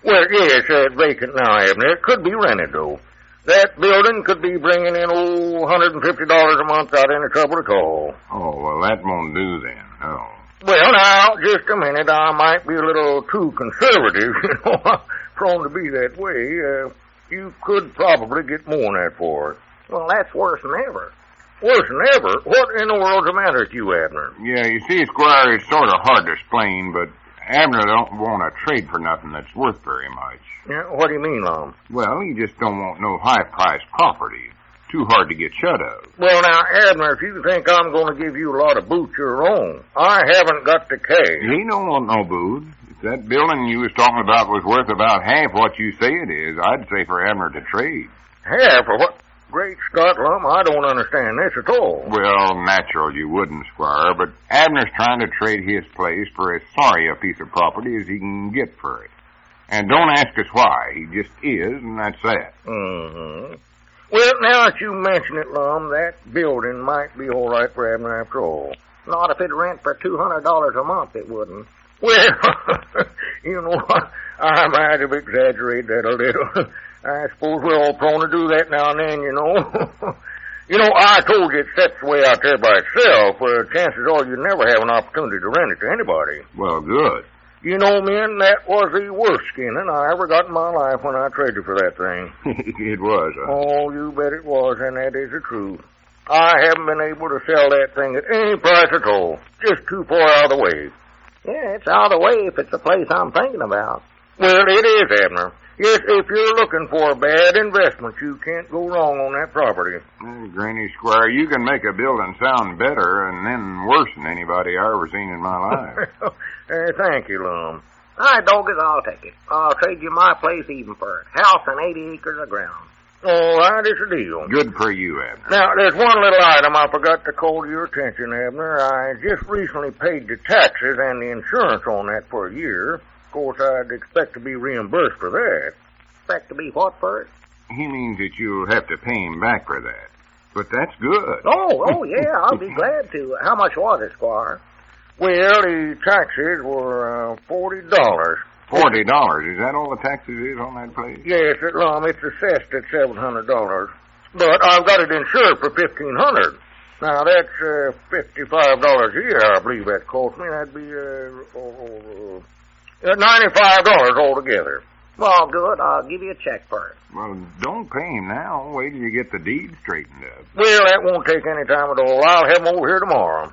Well, yes, it's vacant now, Abner. It could be rented, though. That building could be bringing in, $150 a month without any trouble at all. Oh, well, that won't do then. Oh. Well, now, just a minute. I might be a little too conservative, prone to be that way. You could probably get more than that for it. Well, that's worse than ever. Worse than ever? What in the world's the matter with you, Abner? Yeah, you see, Squire, it's sort of hard to explain, but Abner don't want to trade for nothing that's worth very much. Yeah, what do you mean, Lum? Well, he just don't want no high-priced property. Too hard to get shut of. Well, now, Abner, if you think I'm going to give you a lot of boots, you're wrong. I haven't got the cash. He don't want no boots. If that building you was talking about was worth about half what you say it is, I'd say for Abner to trade. Half or what? Great Scott, Lum, I don't understand this at all. Well, natural you wouldn't, Squire, but Abner's trying to trade his place for as sorry a piece of property as he can get for it. And don't ask us why. He just is, and that's that. Mm-hmm. Well, now that you mention it, Lum, that building might be all right for Abner after all. Not if it rent for $200 a month, it wouldn't. Well, you know, I might have exaggerated that a little. I suppose we're all prone to do that now and then, you know. You know, I told you it sets way out there by itself. Chances are you'd never have an opportunity to rent it to anybody. Well, good. You know, men, that was the worst skinning I ever got in my life when I traded for that thing. It was, huh? Oh, you bet it was, and that is the truth. I haven't been able to sell that thing at any price at all. Just too far out of the way. Yeah, it's out of the way if it's the place I'm thinking about. Well, it is, Abner. Yes, if you're looking for a bad investment, you can't go wrong on that property. Granny Squire, you can make a building sound better and then worse than anybody I ever seen in my life. Thank you, Lum. All right, Doggett, I'll take it. I'll trade you my place even for it. House and 80 acres of ground. All right, it's a deal. Good for you, Abner. Now, there's one little item I forgot to call to your attention, Abner. I just recently paid the taxes and the insurance on that for a year. Of course, I'd expect to be reimbursed for that. Expect to be what for it? He means that you'll have to pay him back for that. But that's good. Oh, yeah, I'll be glad to. How much was it, Squire? Well, the taxes were $40. $40? Is that all the taxes is on that place? Yes, Lum, it's assessed at $700. But I've got it insured for $1,500. Now, that's $55 a year, I believe that cost me. That'd be $95 altogether. Well, good. I'll give you a check for it. Well, don't pay him now. Wait till you get the deed straightened up. Well, that won't take any time at all. I'll have him over here tomorrow.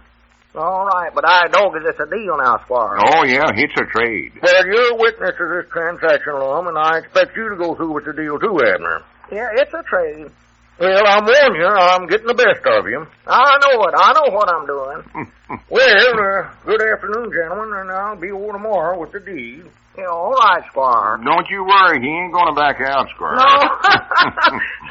All right, but it's a deal now, Squire. Oh, yeah, it's a trade. Well, you're a witness to this transaction, Lum, and I expect you to go through with the deal too, Abner. Yeah, it's a trade. Well, I'm warning you, I'm getting the best of you. I know it. I know what I'm doing. Well, good afternoon, gentlemen, and I'll be over tomorrow with the deed. Yeah, all right, Squire. Don't you worry. He ain't going to back out, Squire. No.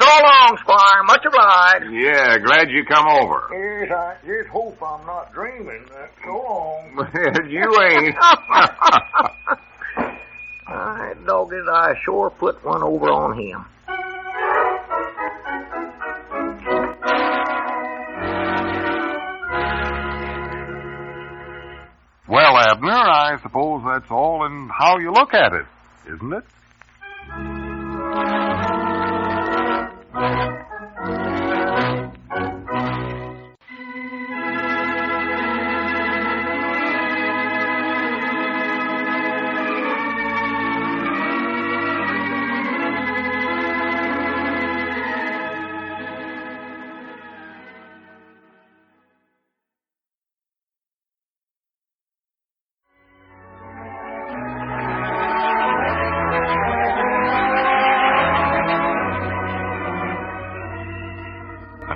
So long, Squire. Much obliged. Yeah, glad you come over. Yes, I just hope I'm not dreaming. So long. You ain't. All right, Doggett, I sure put one over on him. Well, Abner, I suppose that's all in how you look at it, isn't it?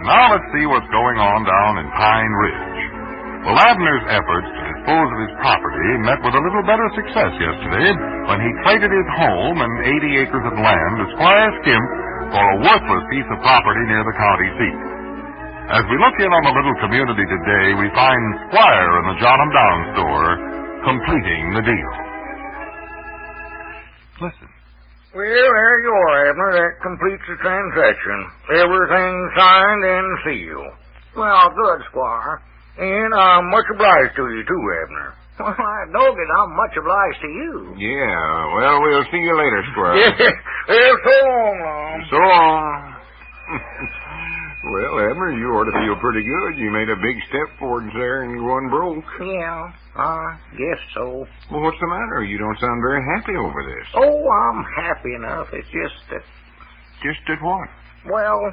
Now let's see what's going on down in Pine Ridge. Well, Abner's efforts to dispose of his property met with a little better success yesterday when he traded his home and 80 acres of land to Squire Skimp for a worthless piece of property near the county seat. As we look in on the little community today, we find Squire in the John 'em Down store completing the deal. Listen. Well, there you are, Abner. That completes the transaction. Everything signed and sealed. Well, good, Squire. And I'm much obliged to you, too, Abner. Well, Doggett, I'm much obliged to you. Yeah, well, we'll see you later, Squire. Yeah, well, so long, Lum. So long. Well, Abner, you ought to feel pretty good. You made a big step forward there and you wasn't broke. Yeah, I guess so. Well, what's the matter? You don't sound very happy over this. Oh, I'm happy enough. It's just that... Just at what? Well,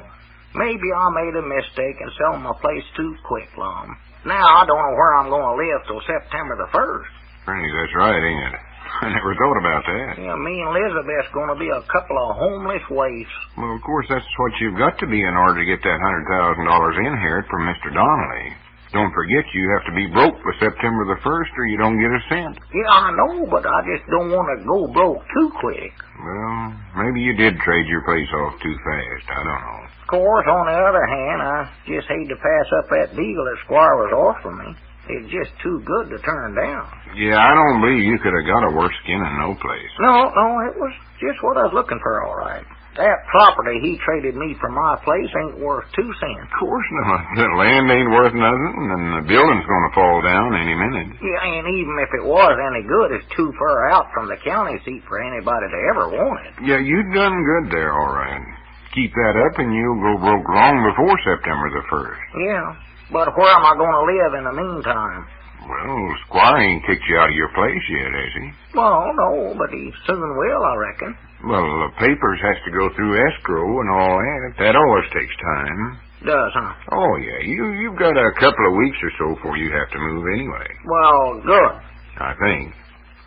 maybe I made a mistake in selling my place too quick, Lum. Now I don't know where I'm going to live till September the 1st. Franny, that's right, ain't it? I never thought about that. Yeah, me and Elizabeth's going to be a couple of homeless waifs. Well, of course, that's what you've got to be in order to get that $100,000 inherit from Mr. Donnelly. Don't forget you have to be broke by September the 1st or you don't get a cent. Yeah, I know, but I just don't want to go broke too quick. Well, maybe you did trade your place off too fast. I don't know. Of course, on the other hand, I just hate to pass up that deal that Squire was offering me. It's just too good to turn down. Yeah, I don't believe you could have got a worse skin in no place. No, it was just what I was looking for, all right. That property he traded me for my place ain't worth 2 cents. Of course not. The land ain't worth nothing, and the building's going to fall down any minute. Yeah, and even if it was any good, it's too far out from the county seat for anybody to ever want it. Yeah, you done good there, all right. Keep that up, and you'll go broke long before September the 1st. Yeah, but where am I going to live in the meantime? Well, Squire ain't kicked you out of your place yet, has he? Well, no, but he soon will, I reckon. Well, the papers has to go through escrow and all that. That always takes time. Does, huh? Oh, yeah. You've got a couple of weeks or so before you have to move anyway. Well, good. I think.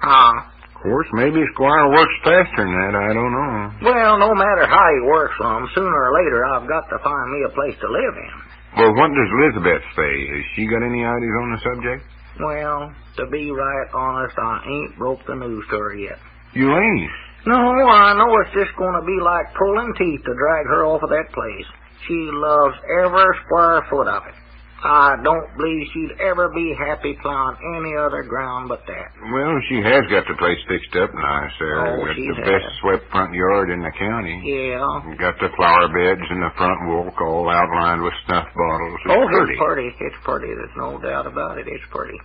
Huh? Of course, maybe Squire works faster than that. I don't know. Well, no matter how he works, sooner or later I've got to find me a place to live in. Well, what does Elizabeth say? Has she got any ideas on the subject? Well, to be right honest, I ain't broke the news to her yet. You ain't? No, I know it's just going to be like pulling teeth to drag her off of that place. She loves every square foot of it. I don't believe she'd ever be happy plowing any other ground but that. Well, she has got the place fixed up nice there. Oh, got she the has. best swept front yard in the county. Yeah. Got the flower beds and the front walk all outlined with snuff bottles. It's pretty. It's pretty. There's no doubt about it. It's pretty.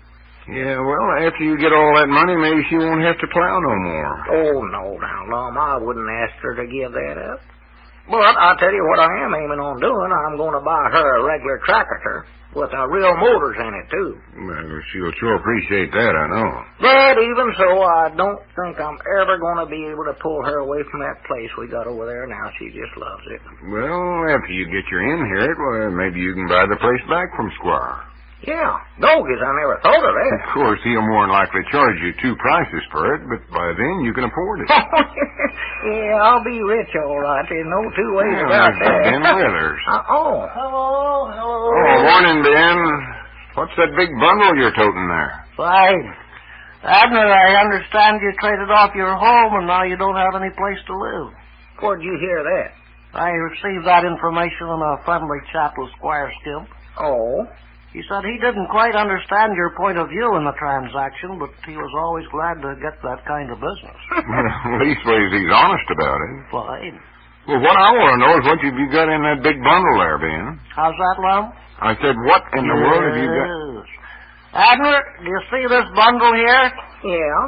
Yeah, well, after you get all that money, maybe she won't have to plow no more. Oh, no, now, Lum, I wouldn't ask her to give that up. But I'll tell you what I am aiming on doing. I'm going to buy her a regular tractor with real motors in it, too. Well, she'll sure appreciate that, I know. But even so, I don't think I'm ever going to be able to pull her away from that place we got over there now. She just loves it. Well, after you get your inherit, well, maybe you can buy the place back from Squire. Yeah, dogies, I never thought of that. Of course, he'll more than likely charge you 2 prices for it, but by then you can afford it. Yeah, I'll be rich, all right. There's no 2 ways about that. Ben Withers. Hello. Oh, morning, Ben. What's that big bundle you're toting there? Fine. Abner, I understand you traded off your home and now you don't have any place to live. Where'd you hear that? I received that information in a friendly chat with Squire Skimp. Oh? He said he didn't quite understand your point of view in the transaction, but he was always glad to get that kind of business. Leastways, he's honest about it. Fine. Well, what I want to know is what have you got in that big bundle there, Ben? How's that, Lum? I said, what in the world have you got? Yes. Abner, do you see this bundle here? Yeah.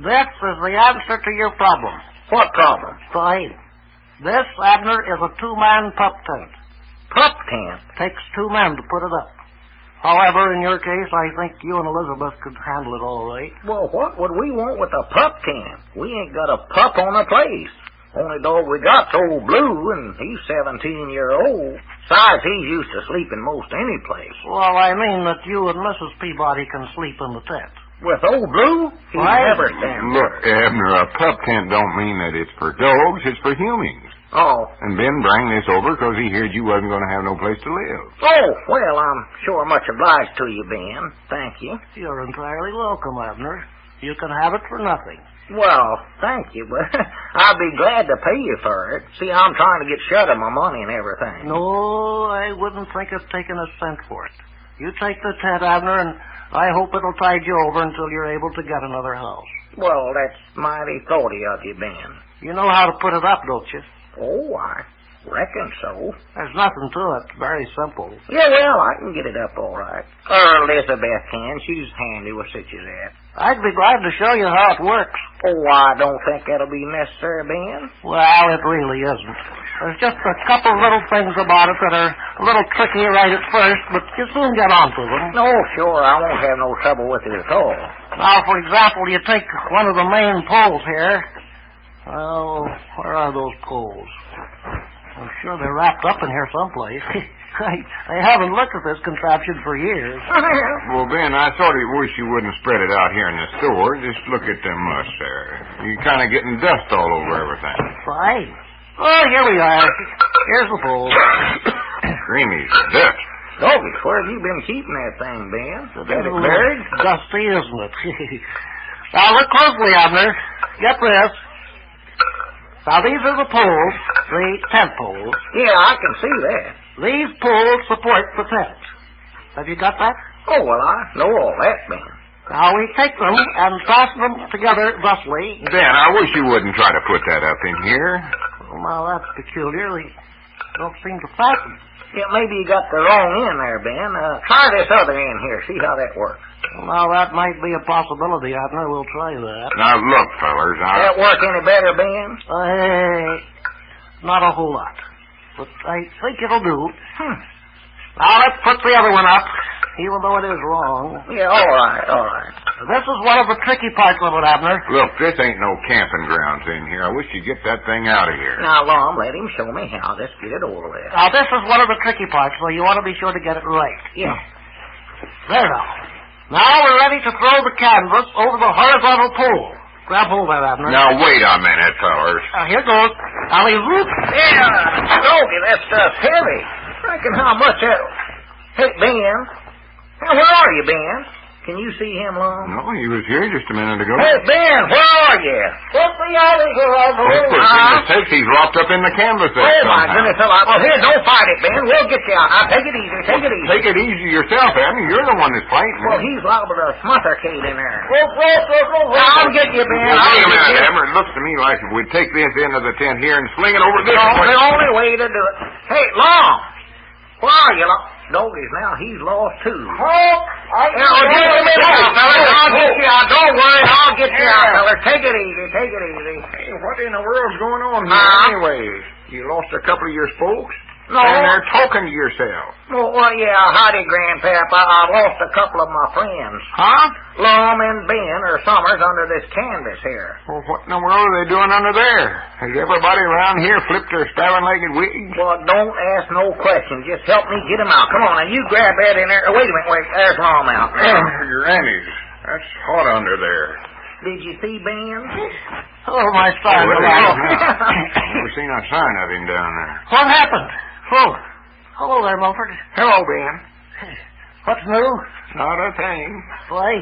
This is the answer to your problem. What problem? Fine. This, Abner, is a 2-man pup tent. Pup tent? Takes 2 men to put it up. However, in your case, I think you and Elizabeth could handle it all right. Well, what would we want with a pup tent? We ain't got a pup on the place. Only dog we got's old Blue, and he's 17-year-old. Besides, he's used to sleeping most any place. Well, I mean that you and Mrs. Peabody can sleep in the tent. With old Blue? He never stands. Look, Abner, a pup tent don't mean that it's for dogs, it's for humans. Oh. And Ben brought this over because he heard you wasn't going to have no place to live. Oh, well, I'm sure much obliged to you, Ben. Thank you. You're entirely welcome, Abner. You can have it for nothing. Well, thank you, but I'd be glad to pay you for it. See, I'm trying to get shut of my money and everything. No, I wouldn't think of taking a cent for it. You take the tent, Abner, and I hope it'll tide you over until you're able to get another house. Well, that's mighty thoughty of you, Ben. You know how to put it up, don't you? Oh, I reckon so. There's nothing to it. Very simple. Yeah, well, I can get it up all right. Or Elizabeth can. She's handy with such as that. I'd be glad to show you how it works. Oh, I don't think that'll be necessary, Ben. Well, it really isn't. There's just a couple little things about it that are a little tricky right at first, but you soon get onto them. No, sure, I won't have no trouble with it at all. Now, for example, you take one of the main poles here. Well, where are those poles? I'm sure they're wrapped up in here someplace. I haven't looked at this contraption for years. Well, Ben, I sort of wish you wouldn't spread it out here in the store. Just look at them mush there. You're kind of getting dust all over everything. Fine. Oh, here we are. Here's the pole. Creamy's dust. Doggy, where have you been keeping that thing, Ben? It's very dusty, isn't it? Now, look closely, Abner. Get this. Now, these are the poles, the tent poles. Yeah, I can see that. These poles support the tent. Have you got that? Oh, well, I know all that, Ben. Now, we take them and fasten them together thusly. Ben, I wish you wouldn't try to put that up in here. Well, now, that's peculiar. They don't seem to fasten. Yeah, maybe you got the wrong end there, Ben. Try this other end here. See how that works. Well, now, that might be a possibility, Abner. We'll try that. Now, look, fellers, That work any better, Ben? Not a whole lot. But I think it'll do. Now, let's put the other one up, even though it is wrong. Yeah, all right, all right. This is one of the tricky parts of it, Abner. Look, this ain't no camping grounds in here. I wish you'd get that thing out of here. Now, Lum, let him show me how. Let's get it over with. Now, this is one of the tricky parts, so you want to be sure to get it right. Yeah. There now. Now we're ready to throw the canvas over the horizontal pole. Grab hold of that, Abner. Now, wait a minute, fellers. Here goes. Now, he whoop. Yeah, Doggy, that stuff's heavy. Reckon how much that... Hey, Ben. Now, where are you, Ben? Can you see him, Lum? No, he was here just a minute ago. Hey, Ben, where are you? Put me out of here, For goodness sakes, he's locked up in the canvas there. Oh, my goodness. Well, here, don't fight it, Ben. We'll get you out. Now, take it easy. Take it easy. Take it easy yourself, Abner. You're the one that's fighting. Well, he's liable to smothercade in there. I'll get you, Ben. Well, wait a minute, Abner. It looks to me like if we'd take this end of the tent here and sling it over this way. The only way to do it. Hey, Lum. Where are you, Lum? Doggies, now he's lost, too. I'll get you out. Don't worry. I'll get you out, fellers. Take it easy. Take it easy. Hey, what in the world's going on here anyway? You lost a couple of your spokes? No. And they're talking to yourself. Well, yeah, howdy, Grandpap. I lost a couple of my friends. Huh? Lum and Ben or Summers under this canvas here. Well, what in the world are they doing under there? Has everybody around here flipped their sparrow-legged wigs? Well, don't ask no questions. Just help me get them out. Come on, now, you grab that in there. Wait a minute, wait. There's Lum out there. Grannies, that's hot under there. Did you see Ben? Oh, my son. Never seen a sign of him down there. What happened? Oh, hello there, Mumford. Hello, Ben. What's new? Not a thing. Why,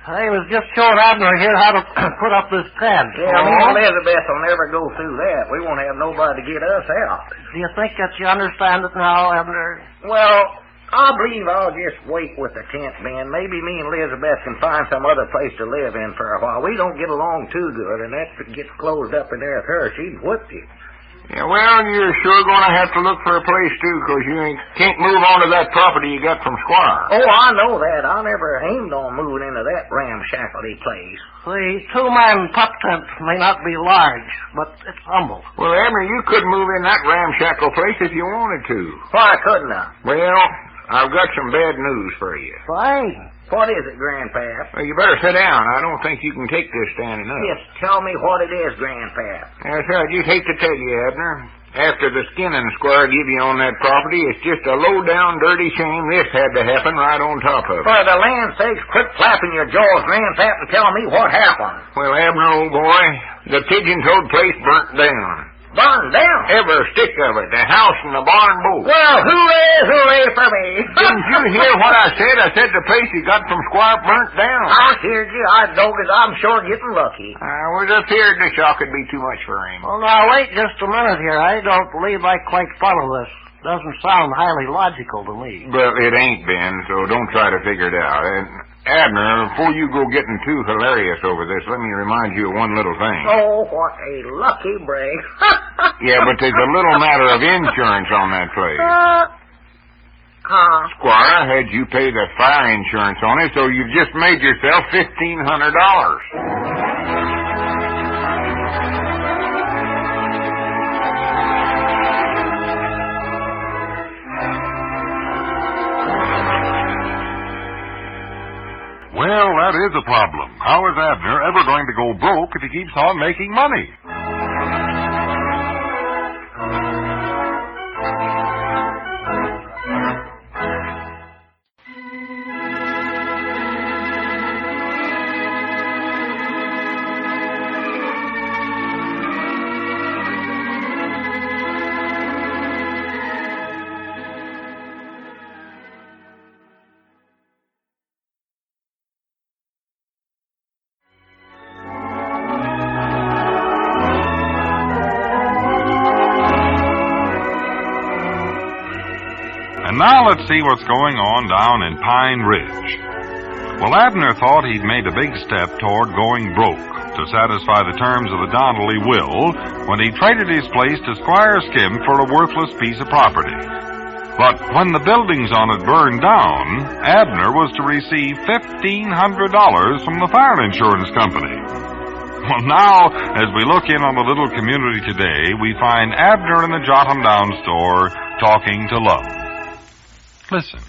I was just showing Abner here how to put up this tent. Yeah, me and Elizabeth will never go through that. We won't have nobody to get us out. Do you think that you understand it now, Abner? Well, I believe I'll just wait with the tent, Ben. Maybe me and Elizabeth can find some other place to live in for a while. We don't get along too good, and that gets closed up in there with her. She'd whip you. Yeah, well, you're sure going to have to look for a place, too, because you can't move on to that property you got from Squire. Oh, I know that. I never aimed on moving into that ramshackly place. The two-man pup tent may not be large, but it's humble. Well, Abner, you could move in that ramshackle place if you wanted to. Why couldn't I? Well, I've got some bad news for you. Fine. What is it, Grandpap? Well, you better sit down. I don't think you can take this standing up. Yes, tell me what it is, Grandpap. That's right. You'd hate to tell you, Abner. After the skinning Squire give you on that property, it's just a low-down, dirty shame this had to happen right on top of it. For the land's sakes, quit flapping your jaws, Grandpap, and tell me what happened. Well, Abner, old boy, the pigeon-toed place burnt down. burned down. Every stick of it, the house and the barn both. Well, hooray for me. Didn't you hear what I said? I said the place you got from Squire burnt down. I heard you. I'm sure getting lucky. I was afraid the shock would be too much for him. Well, now, wait just a minute here. I don't believe I quite follow this. Doesn't sound highly logical to me. Well, it ain't, Ben, so don't try to figure it out. And Abner, before you go getting too hilarious over this, let me remind you of one little thing. Oh, what a lucky break. Yeah, but there's a little matter of insurance on that place. Squire had you pay the fire insurance on it, so you've just made yourself $1,500. Well, that is a problem. How is Abner ever going to go broke if he keeps on making money? And now let's see what's going on down in Pine Ridge. Well, Abner thought he'd made a big step toward going broke to satisfy the terms of the Donnelly will when he traded his place to Squire Skimp for a worthless piece of property. But when the buildings on it burned down, Abner was to receive $1,500 from the fire insurance company. Well, now, as we look in on the little community today, we find Abner in the Jot-'em-Down store talking to Lum. Listen.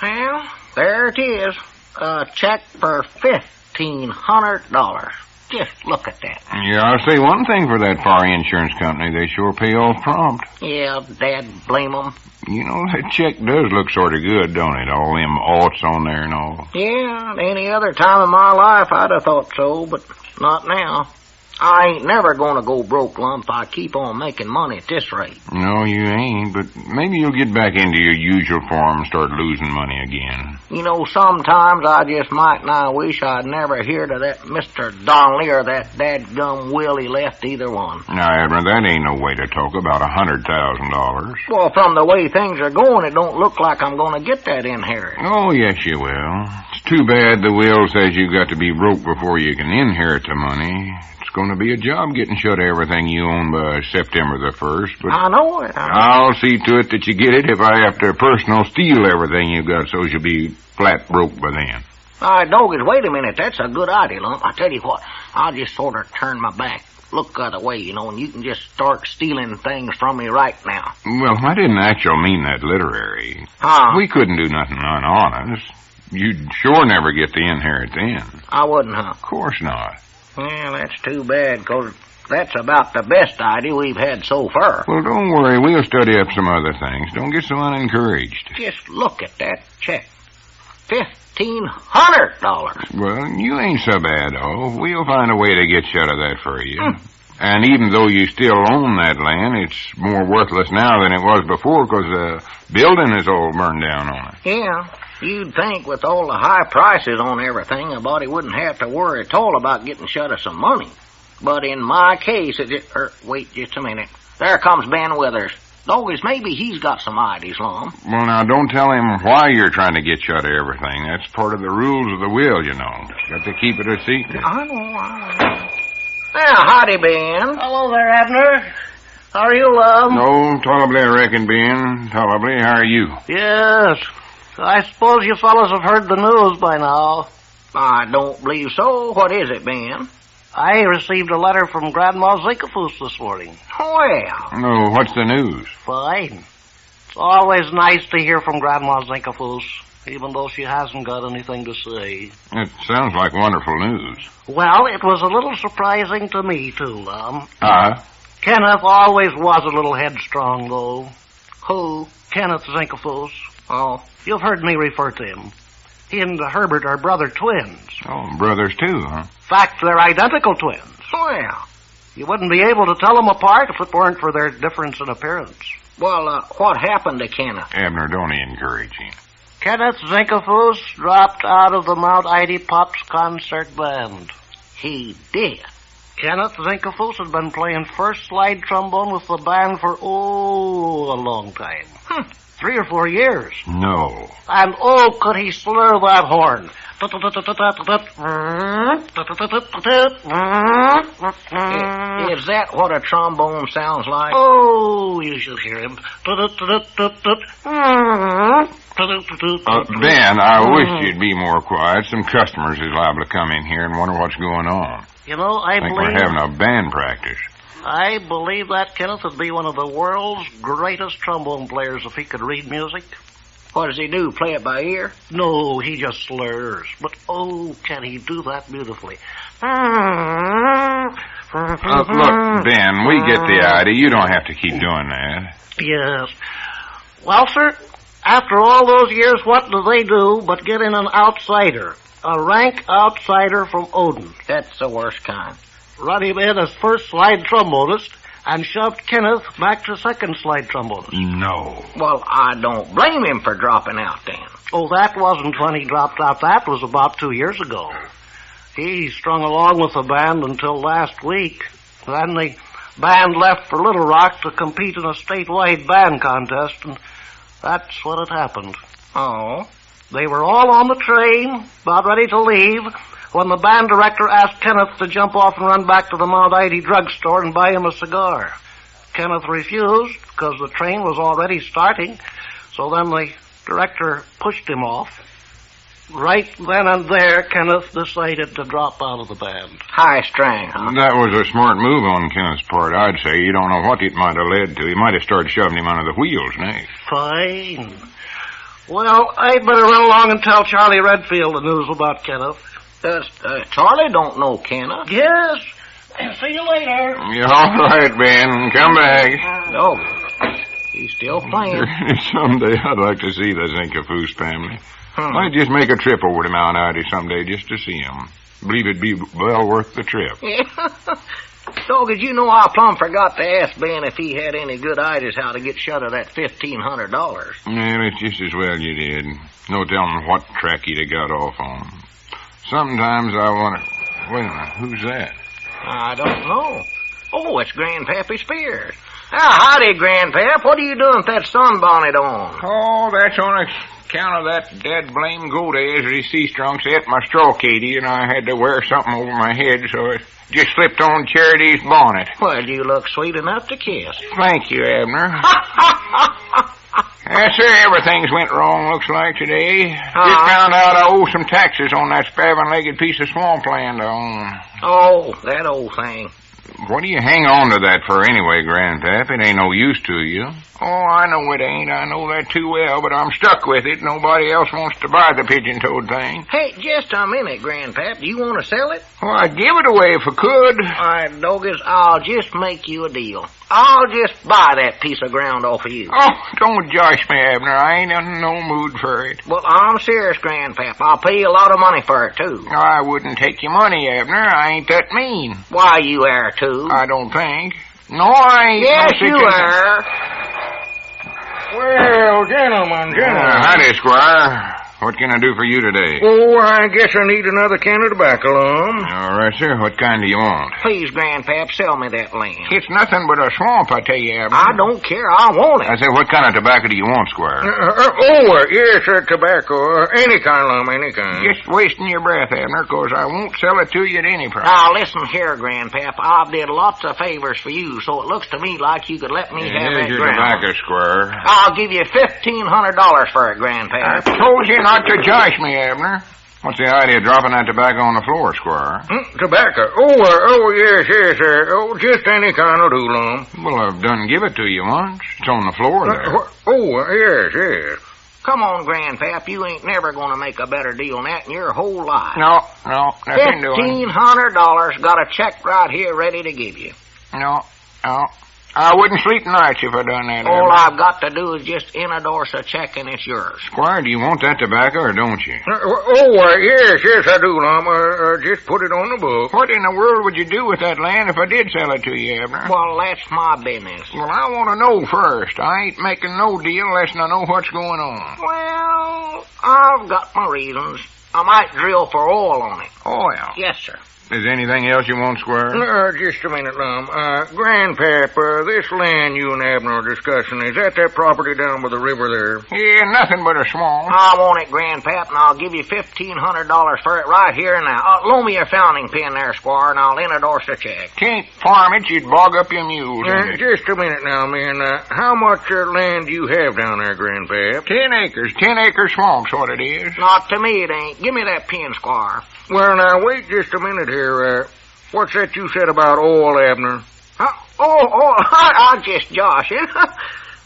Well, there it is. A check for $1,500. Just look at that. Yeah, I'll say one thing for that fire insurance company. They sure pay off prompt. Yeah, Dad, blame 'em. You know, that check does look sort of good, don't it? All them aughts on there and all. Yeah, any other time in my life I'd have thought so, but not now. I ain't never gonna go broke, Lum, if I keep on making money at this rate. No, you ain't, but maybe you'll get back into your usual form and start losing money again. You know, sometimes I just might not wish I'd never heard of that Mr. Donnelly or that dadgum will he left either one. Now, Abner, that ain't no way to talk about $100,000. Well, from the way things are going, it don't look like I'm gonna get that inheritance. Oh, yes, you will. It's too bad the will says you got to be broke before you can inherit the money. It's going to be a job getting shut of everything you own by September the 1st, but I know it. I'll see to it that you get it if I have to personal steal everything you got so you'll be flat broke by then. All right, Doggies, wait a minute. That's a good idea, Lump. I tell you what, I'll just sort of turn my back, look the other way, and you can just start stealing things from me right now. Well, I didn't actually mean that literary. We couldn't do nothing unhonest. You'd sure never get the inherit then. I wouldn't, huh? Of course not. Well, that's too bad, 'cause that's about the best idea we've had so far. Well, don't worry. We'll study up some other things. Don't get so unencouraged. Just look at that check. $1,500. Well, you ain't so bad, though. We'll find a way to get shut of that for you. And even though you still own that land, it's more worthless now than it was before 'cause the building is all burned down on it. Yeah. You'd think with all the high prices on everything, a body wouldn't have to worry at all about getting shut of some money. But in my case, wait just a minute. There comes Ben Withers. Doggies, maybe he's got some ideas, Lum. Well, now, don't tell him why you're trying to get shut of everything. That's part of the rules of the will, you know. Got to keep it a secret. I know. Now, howdy, Ben. Hello there, Abner. How are you, Lum? No, tolerably, I reckon, Ben. Tolerably. How are you? Yes. I suppose you fellas have heard the news by now. I don't believe so. What is it, Ben? I received a letter from Grandma Zinkafoos this morning. Well. No, what's the news? Fine. It's always nice to hear from Grandma Zinkafoos, even though she hasn't got anything to say. It sounds like wonderful news. Well, it was a little surprising to me, too, Lum. Kenneth always was a little headstrong, though. Who? Kenneth Zinkafoos. Oh. You've heard me refer to him. He and Herbert are brother twins. Oh, brothers, too, huh? In fact, they're identical twins. Well, You wouldn't be able to tell them apart if it weren't for their difference in appearance. Well, what happened to Kenneth? Abner, don't encourage him. Kenneth Zinkefoos dropped out of the Mount Ida Pops concert band. He did. Kenneth Zinkefoos had been playing first slide trombone with the band for, a long time. 3 or 4 years. No. And, could he slur that horn. Is that what a trombone sounds like? Oh, you should hear him. Ben, I wish you'd be more quiet. Some customers is liable to come in here and wonder what's going on. You know, I think believe... we're having a band practice. I believe that Kenneth would be one of the world's greatest trombone players if he could read music. What does he do, play it by ear? No, he just slurs. But, can he do that beautifully. Look, Ben, we get the idea. You don't have to keep doing that. Yes. Well, sir, after all those years, what do they do but get in an outsider? A rank outsider from Odin. That's the worst kind. Run him in as first slide trombonist and shoved Kenneth back to second slide trombonist. No. Well, I don't blame him for dropping out then. Oh, that wasn't when he dropped out. That was about 2 years ago. He strung along with the band until last week. Then the band left for Little Rock to compete in a statewide band contest, and that's when it happened. Oh? They were all on the train, about ready to leave, when the band director asked Kenneth to jump off and run back to the Mount Ida drugstore and buy him a cigar. Kenneth refused because the train was already starting, so then the director pushed him off. Right then and there, Kenneth decided to drop out of the band. High strung, huh? That was a smart move on Kenneth's part, I'd say. You don't know what it might have led to. He might have started shoving him under the wheels next. Fine. Well, I'd better run along and tell Charlie Redfield the news about Kenneth. Charlie don't know Kenneth. Yes. See you later. You're all right, Ben. Come back. No. He's still playing. Someday I'd like to see the Zinkefoos family. Might just make a trip over to Mount Ida someday just to see them. Believe it'd be well worth the trip. Yeah. Doggies, you know I plumb forgot to ask Ben if he had any good ideas how to get shut of that $1,500. Well, it's just as well you did. No telling what track he'd have got off on. Sometimes I wonder... Wait a minute, who's that? I don't know. Oh, it's Grandpappy Spears. Howdy, Grandpap. What are you doing with that sunbonnet on? Oh, that's on account of that dead blame goat as he sea-strunks at my straw caddy, and I had to wear something over my head, so it just slipped on Charity's bonnet. Well, you look sweet enough to kiss. Thank you, Abner. Yes, sir, everything's went wrong, looks like, today. Just found out I owe some taxes on that spaven-legged piece of swampland I own. Oh, that old thing. What do you hang on to that for anyway, Grandpap? It ain't no use to you. Oh, I know it ain't. I know that too well, but I'm stuck with it. Nobody else wants to buy the pigeon-toed thing. Hey, just a minute, Grandpap. Do you want to sell it? Well, I'd give it away if I could. All right, Doggies, I'll just make you a deal. I'll just buy that piece of ground off of you. Oh, don't josh me, Abner. I ain't in no mood for it. Well, I'm serious, Grandpap. I'll pay you a lot of money for it, too. I wouldn't take your money, Abner. I ain't that mean. Why, you are, too. I don't think. No, I ain't. Yes, you are. Well, gentlemen. Howdy, Squire. What can I do for you today? Oh, I guess I need another can of tobacco, Lum. All right, sir. What kind do you want? Please, Grandpap, sell me that land. It's nothing but a swamp, I tell you, Abner. I don't care. I want it. I said, what kind of tobacco do you want, Squire? Yes, tobacco. Any kind, Lum, any kind. Just wasting your breath, Abner, because I won't sell it to you at any price. Now, listen here, Grandpap. I've did lots of favors for you, so it looks to me like you could let me have that your ground. tobacco, Squire. I'll give you $1,500 for it, Grandpap. I told you not to josh me, Abner. What's the idea of dropping that tobacco on the floor, Squire? Tobacco? Yes, sir. Oh, just any kind will do, Lum. Well, I've done give it to you once. It's on the floor there. Yes. Come on, Grandpap. You ain't never going to make a better deal than that in your whole life. No, nothing doing. $1,500. Got a check right here ready to give you. No. I wouldn't sleep nights if I done that. All I've got to do is just endorse a check and it's yours. Squire, do you want that tobacco or don't you? Yes, I do, Lum. Just put it on the book. What in the world would you do with that land if I did sell it to you, Abner? Well, that's my business. Well, I want to know first. I ain't making no deal unless I know what's going on. Well, I've got my reasons. I might drill for oil on it. Oil? Yes, sir. Is there anything else you want, Squire? Just a minute, Lum. Grandpap, this land you and Abner are discussing, is that property down by the river there? Yeah, nothing but a swamp. I want it, Grandpap, and I'll give you $1,500 for it right here and now. Loan me your fountain pen there, Squire, and I'll endorse the check. Can't farm it, you'd bog up your mules. Just a minute now, man. How much land do you have down there, Grandpap? 10 acres. 10-acre swamp's what it is. Not to me, it ain't. Give me that pen, Squire. Well, now, wait just a minute here. What's that you said about oil, Abner? I'm just joshing.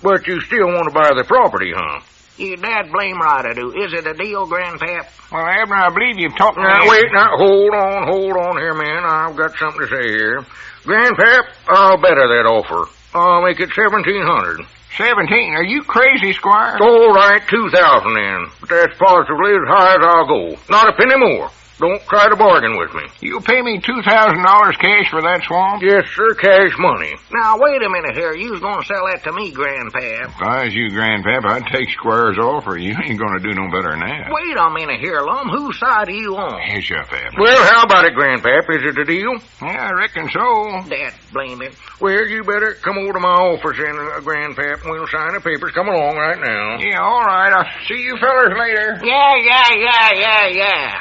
But you still want to buy the property, huh? You dad blame right I do. Is it a deal, Grandpap? Well, Abner, I believe you've talked to me. Now, wait, hold on here, man. I've got something to say here. Grandpap, I'll better that offer. I'll make it $1,700. 17? Are you crazy, Squire? All right, 2,000 then. But that's positively as high as I'll go. Not a penny more. Don't try to bargain with me. You'll pay me $2,000 cash for that swamp? Yes, sir, cash money. Now, wait a minute here. You was going to sell that to me, Grandpap. If I was you, Grandpap, I'd take Squire's offer. You ain't going to do no better than that. Wait a minute here, Lum. Whose side are you on? Hush up, Abner. Well, how about it, Grandpap? Is it a deal? Yeah, I reckon so. Dad, blame it. Well, you better come over to my office then, Grandpap, and we'll sign the papers. Come along right now. Yeah, all right. I'll see you fellers later. Yeah.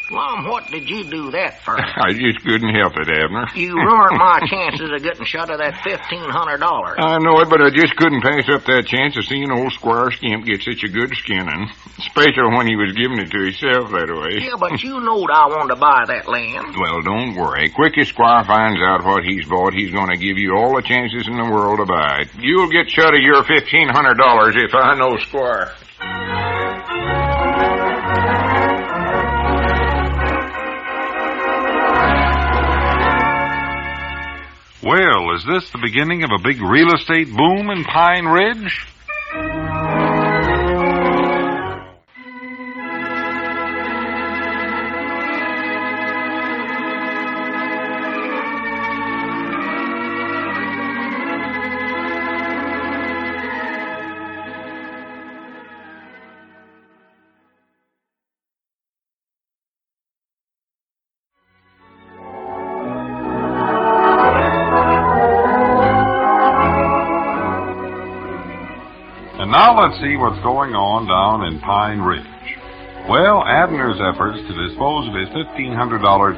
Mom, what did you do that for? I just couldn't help it, Abner. You ruined my chances of getting shut of that $1,500. I know it, but I just couldn't pass up that chance of seeing old Squire Skimp get such a good skinning, especially when he was giving it to himself that way. Yeah, but you knowed I wanted to buy that land. Well, don't worry. Quick as Squire finds out what he's bought, he's going to give you all the chances in the world to buy it. You'll get shut of your $1,500 if I know Squire. Well, is this the beginning of a big real estate boom in Pine Ridge? Now let's see what's going on down in Pine Ridge. Well, Abner's efforts to dispose of his $1,500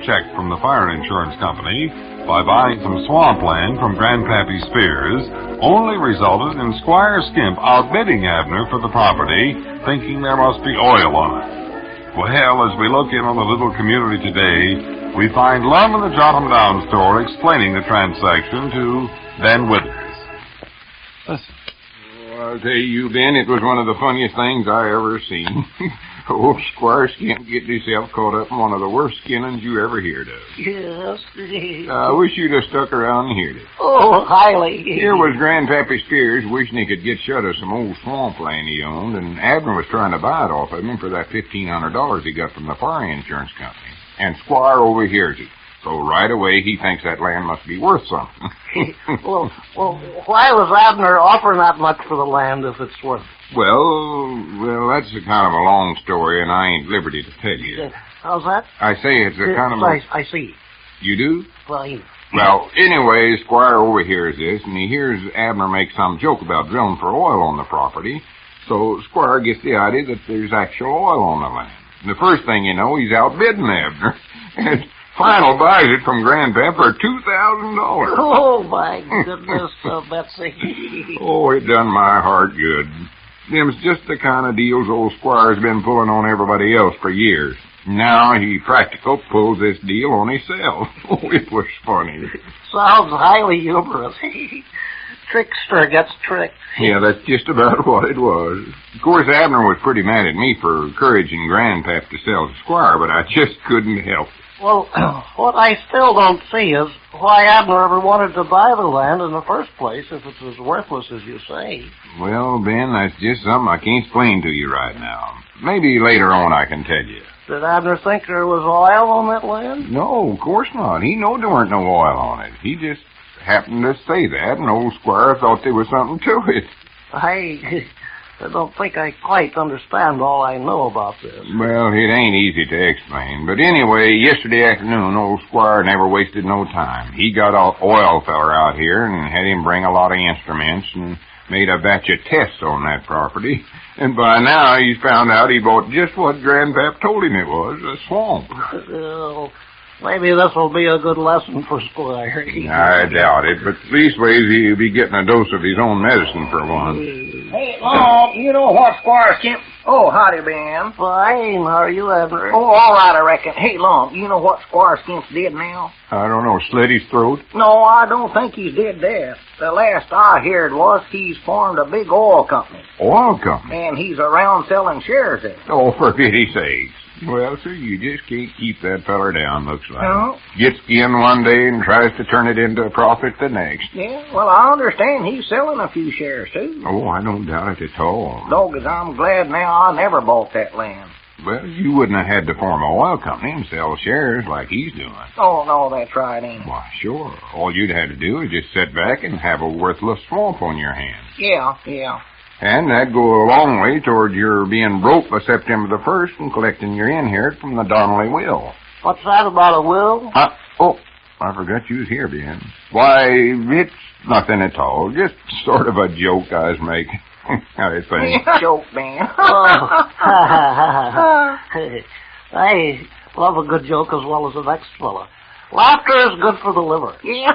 check from the fire insurance company by buying some swampland from Grandpappy Spears only resulted in Squire Skimp outbidding Abner for the property, thinking there must be oil on it. Well, as we look in on the little community today, we find Lum and the Jot 'em Down store explaining the transaction to Ben Withers. Listen. I'll tell you, Ben, it was one of the funniest things I ever seen. Old Squire Skimp getting himself caught up in one of the worst skinnings you ever heard of. Yes. I wish you'd have stuck around and heard it. Oh, highly. Here was Grandpappy Spears wishing he could get shut of some old swampland he owned, and Abner was trying to buy it off of him for that $1,500 he got from the fire insurance company. And Squire overhears it. So right away he thinks that land must be worth something. well, why was Abner offering that much for the land if it's worth it? Well, that's a kind of a long story, and I ain't at liberty to tell you. How's that? I say it's a kind of a... I see. You do? Well, anyway, Squire overhears this, and he hears Abner make some joke about drilling for oil on the property. So Squire gets the idea that there's actual oil on the land. And the first thing you know, he's outbidding Abner. And final buys it from Grandpap for $2,000. Oh, my goodness, Betsy. Oh, it done my heart good. Them's just the kind of deals old Squire's been pulling on everybody else for years. Now he practical pulls this deal on himself. Oh, it was funny. Sounds highly humorous. Trickster gets tricked. Yeah, that's just about what it was. Of course, Abner was pretty mad at me for encouraging Grandpap to sell to Squire, but I just couldn't help it. Well, what I still don't see is why Abner ever wanted to buy the land in the first place if it's as worthless as you say. Well, Ben, that's just something I can't explain to you right now. Maybe later on I can tell you. Did Abner think there was oil on that land? No, of course not. He knowed there weren't no oil on it. He just happened to say that, and old Squire thought there was something to it. I don't think I quite understand all I know about this. Well, it ain't easy to explain. But anyway, yesterday afternoon, old Squire never wasted no time. He got an oil feller out here and had him bring a lot of instruments and made a batch of tests on that property. And by now, he's found out he bought just what Grandpap told him it was, a swamp. Maybe this will be a good lesson for Squire. I doubt it, but leastways he'll be getting a dose of his own medicine for one. Hey, Long, you know what, Squire Skimp? Oh, howdy, Ben. Fine. How are you, Abner? Oh, all right, I reckon. Hey, Long, you know what Squire Skimp did now? I don't know, slit his throat? No, I don't think he did that. The last I heard was he's formed a big oil company. Oil company? And he's around selling shares in it. Oh, for pity's sakes. Well, sir, you just can't keep that feller down, looks like. No. Gets in one day and tries to turn it into a profit the next. Yeah, well, I understand he's selling a few shares, too. Oh, I don't doubt it at all. Doggos, I'm glad now I never bought that land. Well, you wouldn't have had to form an oil company and sell shares like he's doing. Oh, no, that's right, ain't it? Why, sure. All you'd have to do is just sit back and have a worthless swamp on your hands. Yeah. And that'd go a long way toward your being broke by September the 1st and collecting your inherit from the Donnelly will. What's that about a will? Oh, I forgot you was here, Ben. Why, it's nothing at all. Just sort of a joke I was making. I think. Joke, Ben. I love a good joke as well as the next fella. Laughter is good for the liver. Yeah.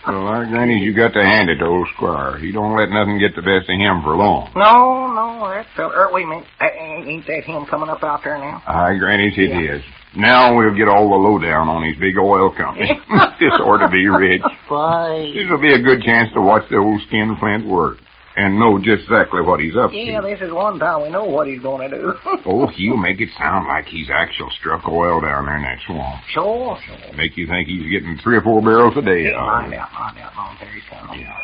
Well, our grannies, you got to hand it to old Squire. He don't let nothing get the best of him for long. No, that fella. Wait a minute. Ain't that him coming up out there now? Aye, grannies, it is. Now we'll get all the lowdown on his big oil company. This ought to be rich. Bye. This'll be a good chance to watch the old skinflint work and know just exactly what he's up to. Yeah, this is one time we know what he's going to do. Oh, he'll make it sound like he's actual struck oil down there in that swamp. Sure. Make you think he's getting 3 or 4 barrels a day. Find out, Long Terry's coming. Yeah.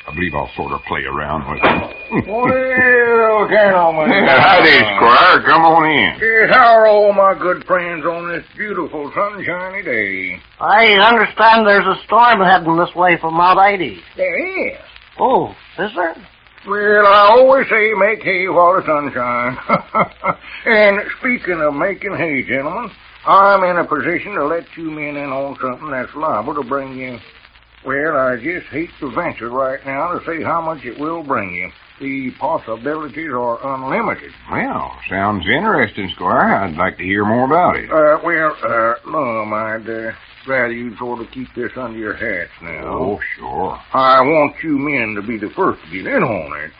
I believe I'll sort of play around with him. Well, gentlemen. Howdy, Squire. Come on in. Yes, how are all my good friends on this beautiful sunshiny day? I understand there's a storm heading this way from Mount Ida. There is. Oh, is there? Well, I always say make hay while the sun shines. And speaking of making hay, gentlemen, I'm in a position to let you men in on something that's liable to bring you... Well, I just hate to venture right now to say how much it will bring you. The possibilities are unlimited. Well, sounds interesting, Squire. I'd like to hear more about it. Lum, I'd rather you'd sort of keep this under your hats now. Oh, sure. I want you men to be the first to get in on it.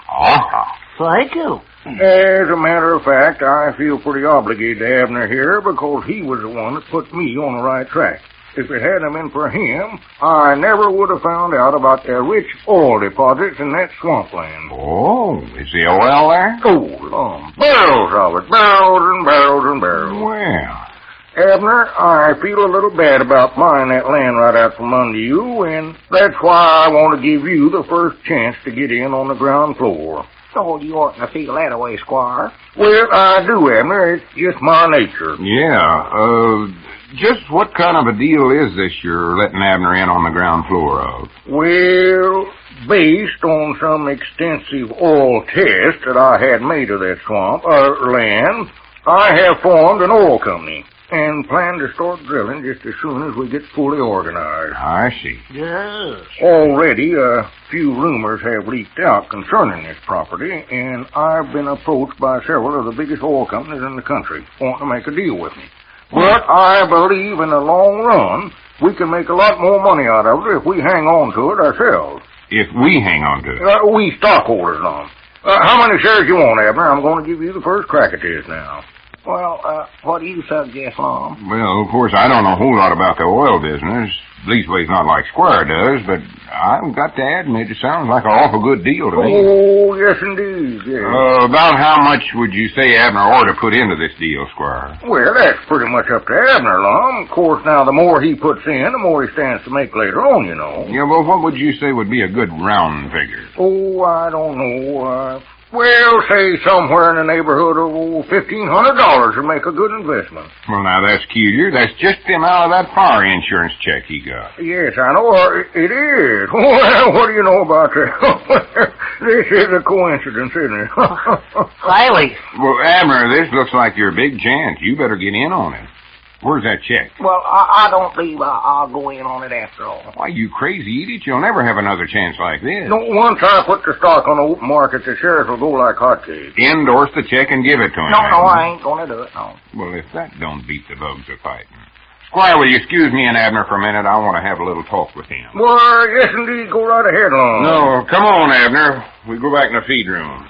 Thank you. As a matter of fact, I feel pretty obligated to Abner here because he was the one that put me on the right track. If it hadn't been for him, I never would have found out about the rich oil deposits in that swampland. Oh, is the oil there? Oh, barrels of it. Barrels and barrels and barrels. Well, Abner, I feel a little bad about buying that land right out from under you, and that's why I want to give you the first chance to get in on the ground floor. Oh, you oughtn't to feel that way, Squire. Well, I do, Abner. It's just my nature. yeah, just what kind of a deal is this you're letting Abner in on the ground floor of? Well, based on some extensive oil tests that I had made of that land, I have formed an oil company and plan to start drilling just as soon as we get fully organized. I see. Yes. Already, a few rumors have leaked out concerning this property, and I've been approached by several of the biggest oil companies in the country wanting to make a deal with me. But I believe in the long run, we can make a lot more money out of it if we hang on to it ourselves. If we hang on to it? We stockholders, Lum. How many shares you want, Abner? I'm going to give you the first crack at this now. Well, what do you suggest, Lum? Well, of course, I don't know a whole lot about the oil business. Leastways, not like Squire does, but I've got to admit it sounds like an awful good deal to me. Oh, yes, indeed, yes. About how much would you say Abner ought to put into this deal, Squire? Well, that's pretty much up to Abner, Lum. Of course, now, the more he puts in, the more he stands to make later on, you know. Yeah, well, what would you say would be a good round figure? Oh, I don't know. Well, say somewhere in the neighborhood of $1,500 would make a good investment. Well, now, that's cuter. That's just the amount of that fire insurance check he got. Yes, I know. It is. Well, what do you know about that? This is a coincidence, isn't it? Riley. Well, Abner, this looks like your big chance. You better get in on it. Where's that check? Well, I don't believe I'll go in on it after all. Why, you crazy idiot. You'll never have another chance like this. No, once I put the stock on the open market, the shares will go like hotcakes. Endorse the check and give it to him. No, I ain't going to do it, no. Well, if that don't beat the bugs of fighting. Squire, will you excuse me and Abner for a minute? I want to have a little talk with him. Well, yes, indeed. Go right ahead, Lum. No, come on, Abner. We go back in the feed room.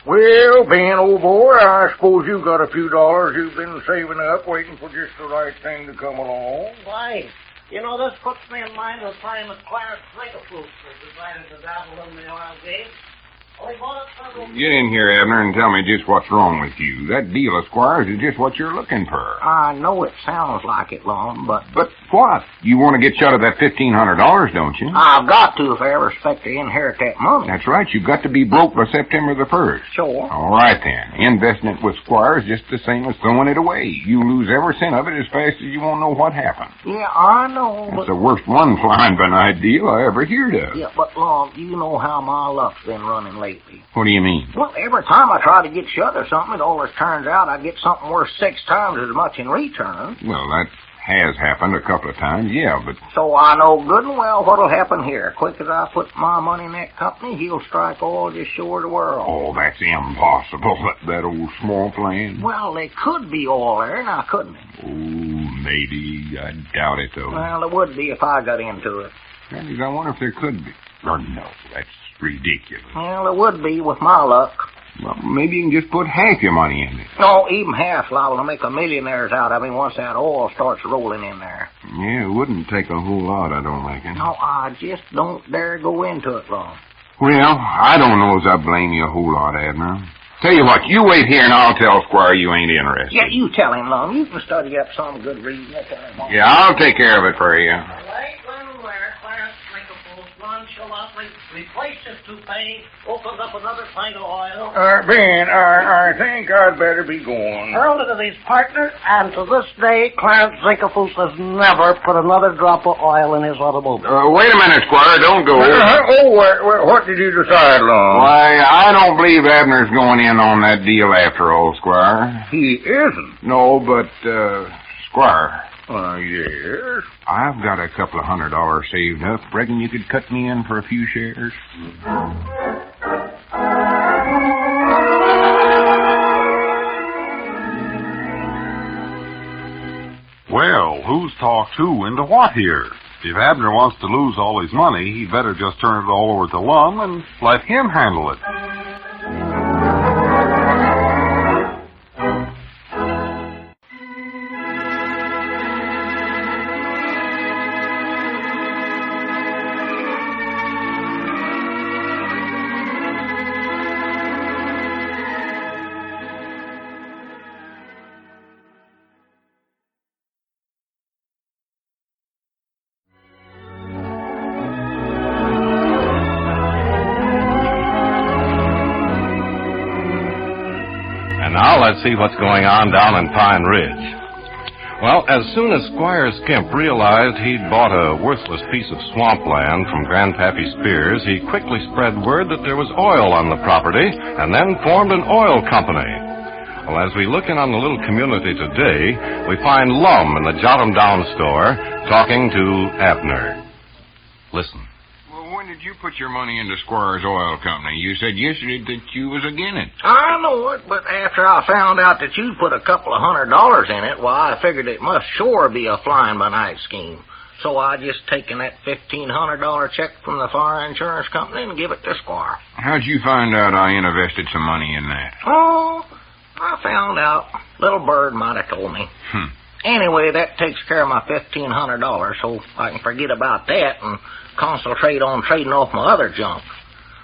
Well, Ben, old boy, I suppose you got a few dollars you've been saving up, waiting for just the right thing to come along. Why, this puts me in mind of the time that Clarence Fictional decided to dabble in the oil game. Get in here, Abner, and tell me just what's wrong with you. That deal of Squire's is just what you're looking for. I know it sounds like it, Lum, but... But what? You want to get shut of that $1,500, don't you? I've got to if I ever expect to inherit that money. That's right. You've got to be broke by September the 1st. Sure. All right, then. Investing it with Squire is just the same as throwing it away. You lose every cent of it as fast as you won't know what happened. Yeah, I know, but... It's the worst one flying by night deal I ever heard of. Yeah, but, Lum, you know how my luck's been running lately. What do you mean? Well, every time I try to get shut or something, it always turns out I get something worth 6 times as much in return. Well, that has happened a couple of times, yeah, but... So I know good and well what'll happen here. Quick as I put my money in that company, he'll strike oil just short of the world. Oh, that's impossible, that old Swampland. Well, there could be oil there, now couldn't it? Oh, maybe. I doubt it, though. Well, it would be if I got into it. That is, I wonder if there could be. Or no, that's ridiculous. Well, it would be with my luck. Well, maybe you can just put half your money in it. No, even half liable to make a millionaires out of me once that oil starts rolling in there. Yeah, it wouldn't take a whole lot, I don't reckon. No, I just don't dare go into it, Lum. Well, I don't know as I blame you a whole lot, Abner. Tell you what, you wait here and I'll tell Squire you ain't interested. Yeah, you tell him, Lum. You can study up some good reason. Yeah, I'll take care of it for you. Right when where Clarence Fictional nonchalantly replaced his toupee, opened up another pint of oil. Ben, I think I'd better be going. Hurled it to his partner, and to this day, Clarence Fictional has never put another drop of oil in his automobile. Wait a minute, Squire, don't go. What did you decide, Lum? Why, I don't believe Abner's going in on that deal after all, Squire. He isn't. No, but, Squire. Yes? I've got a couple of $100 saved up. Reckon you could cut me in for a few shares? Well, who's talked who into what here? If Abner wants to lose all his money, he'd better just turn it all over to Lum and let him handle it. Now let's see what's going on down in Pine Ridge. Well, as soon as Squire Skimp realized he'd bought a worthless piece of swampland from Grandpappy Spears, he quickly spread word that there was oil on the property and then formed an oil company. Well, as we look in on the little community today, we find Lum in the Jot 'em Down store talking to Abner. Listen. When did you put your money into Squire's Oil Company? You said yesterday that you was again it. I know it, but after I found out that you put a couple of $100 in it, well, I figured it must sure be a flying-by-night scheme. So I just taken that $1,500 check from the fire insurance company and give it to Squire. How'd you find out I invested some money in that? Oh, I found out. Little bird might have told me. Anyway, that takes care of my $1,500, so I can forget about that and concentrate on trading off my other junk.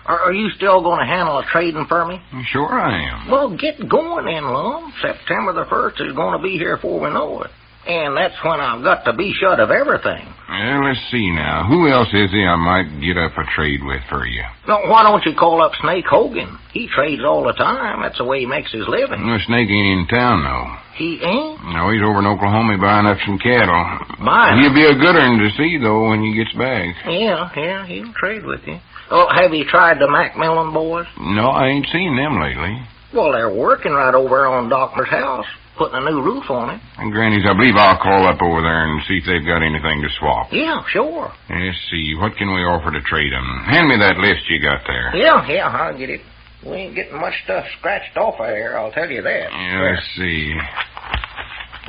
Are you still going to handle the trading for me? Sure I am. Well, get going then, Lum. September the 1st is going to be here before we know it. And that's when I've got to be shut of everything. Well, let's see now. Who else is there I might get up a trade with for you? Now, why don't you call up Snake Hogan? He trades all the time. That's the way he makes his living. Well, Snake ain't in town, though. He ain't? No, he's over in Oklahoma buying up some cattle. Buying? He'll be a good one to see, though, when he gets back. Yeah, he'll trade with you. Oh, have you tried the Macmillan boys? No, I ain't seen them lately. Well, they're working right over on Doctor's house, putting a new roof on it. And Granny's, I believe I'll call up over there and see if they've got anything to swap. Yeah, sure. Let's see. What can we offer to trade them? Hand me that list you got there. Yeah, I'll get it. We ain't getting much stuff scratched off of here, I'll tell you that. Yeah, let's see.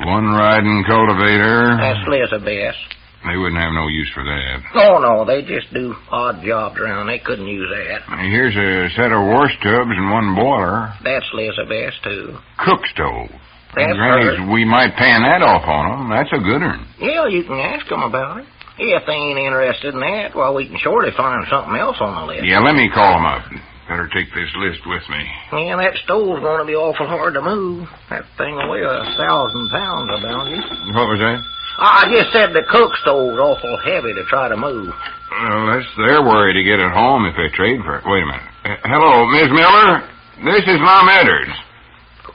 One riding cultivator. That's Elizabeth. They wouldn't have no use for that. Oh, no, they just do odd jobs around. They couldn't use that. Here's a set of wash tubs and one boiler. That's Elizabeth, too. Cook stove. That's Granny's, her. we might pan that off on them. That's a good one. Yeah, you can ask them about it. If they ain't interested in that, well, we can surely find something else on the list. Yeah, let me call them up. Better take this list with me. Yeah, that stove's going to be awful hard to move. That thing will weigh 1,000 pounds, I bound you. What was that? I just said the cook stove's awful heavy to try to move. Well, that's their worry to get it home if they trade for it. Wait a minute. Hello, Miss Miller? This is Lum Edwards.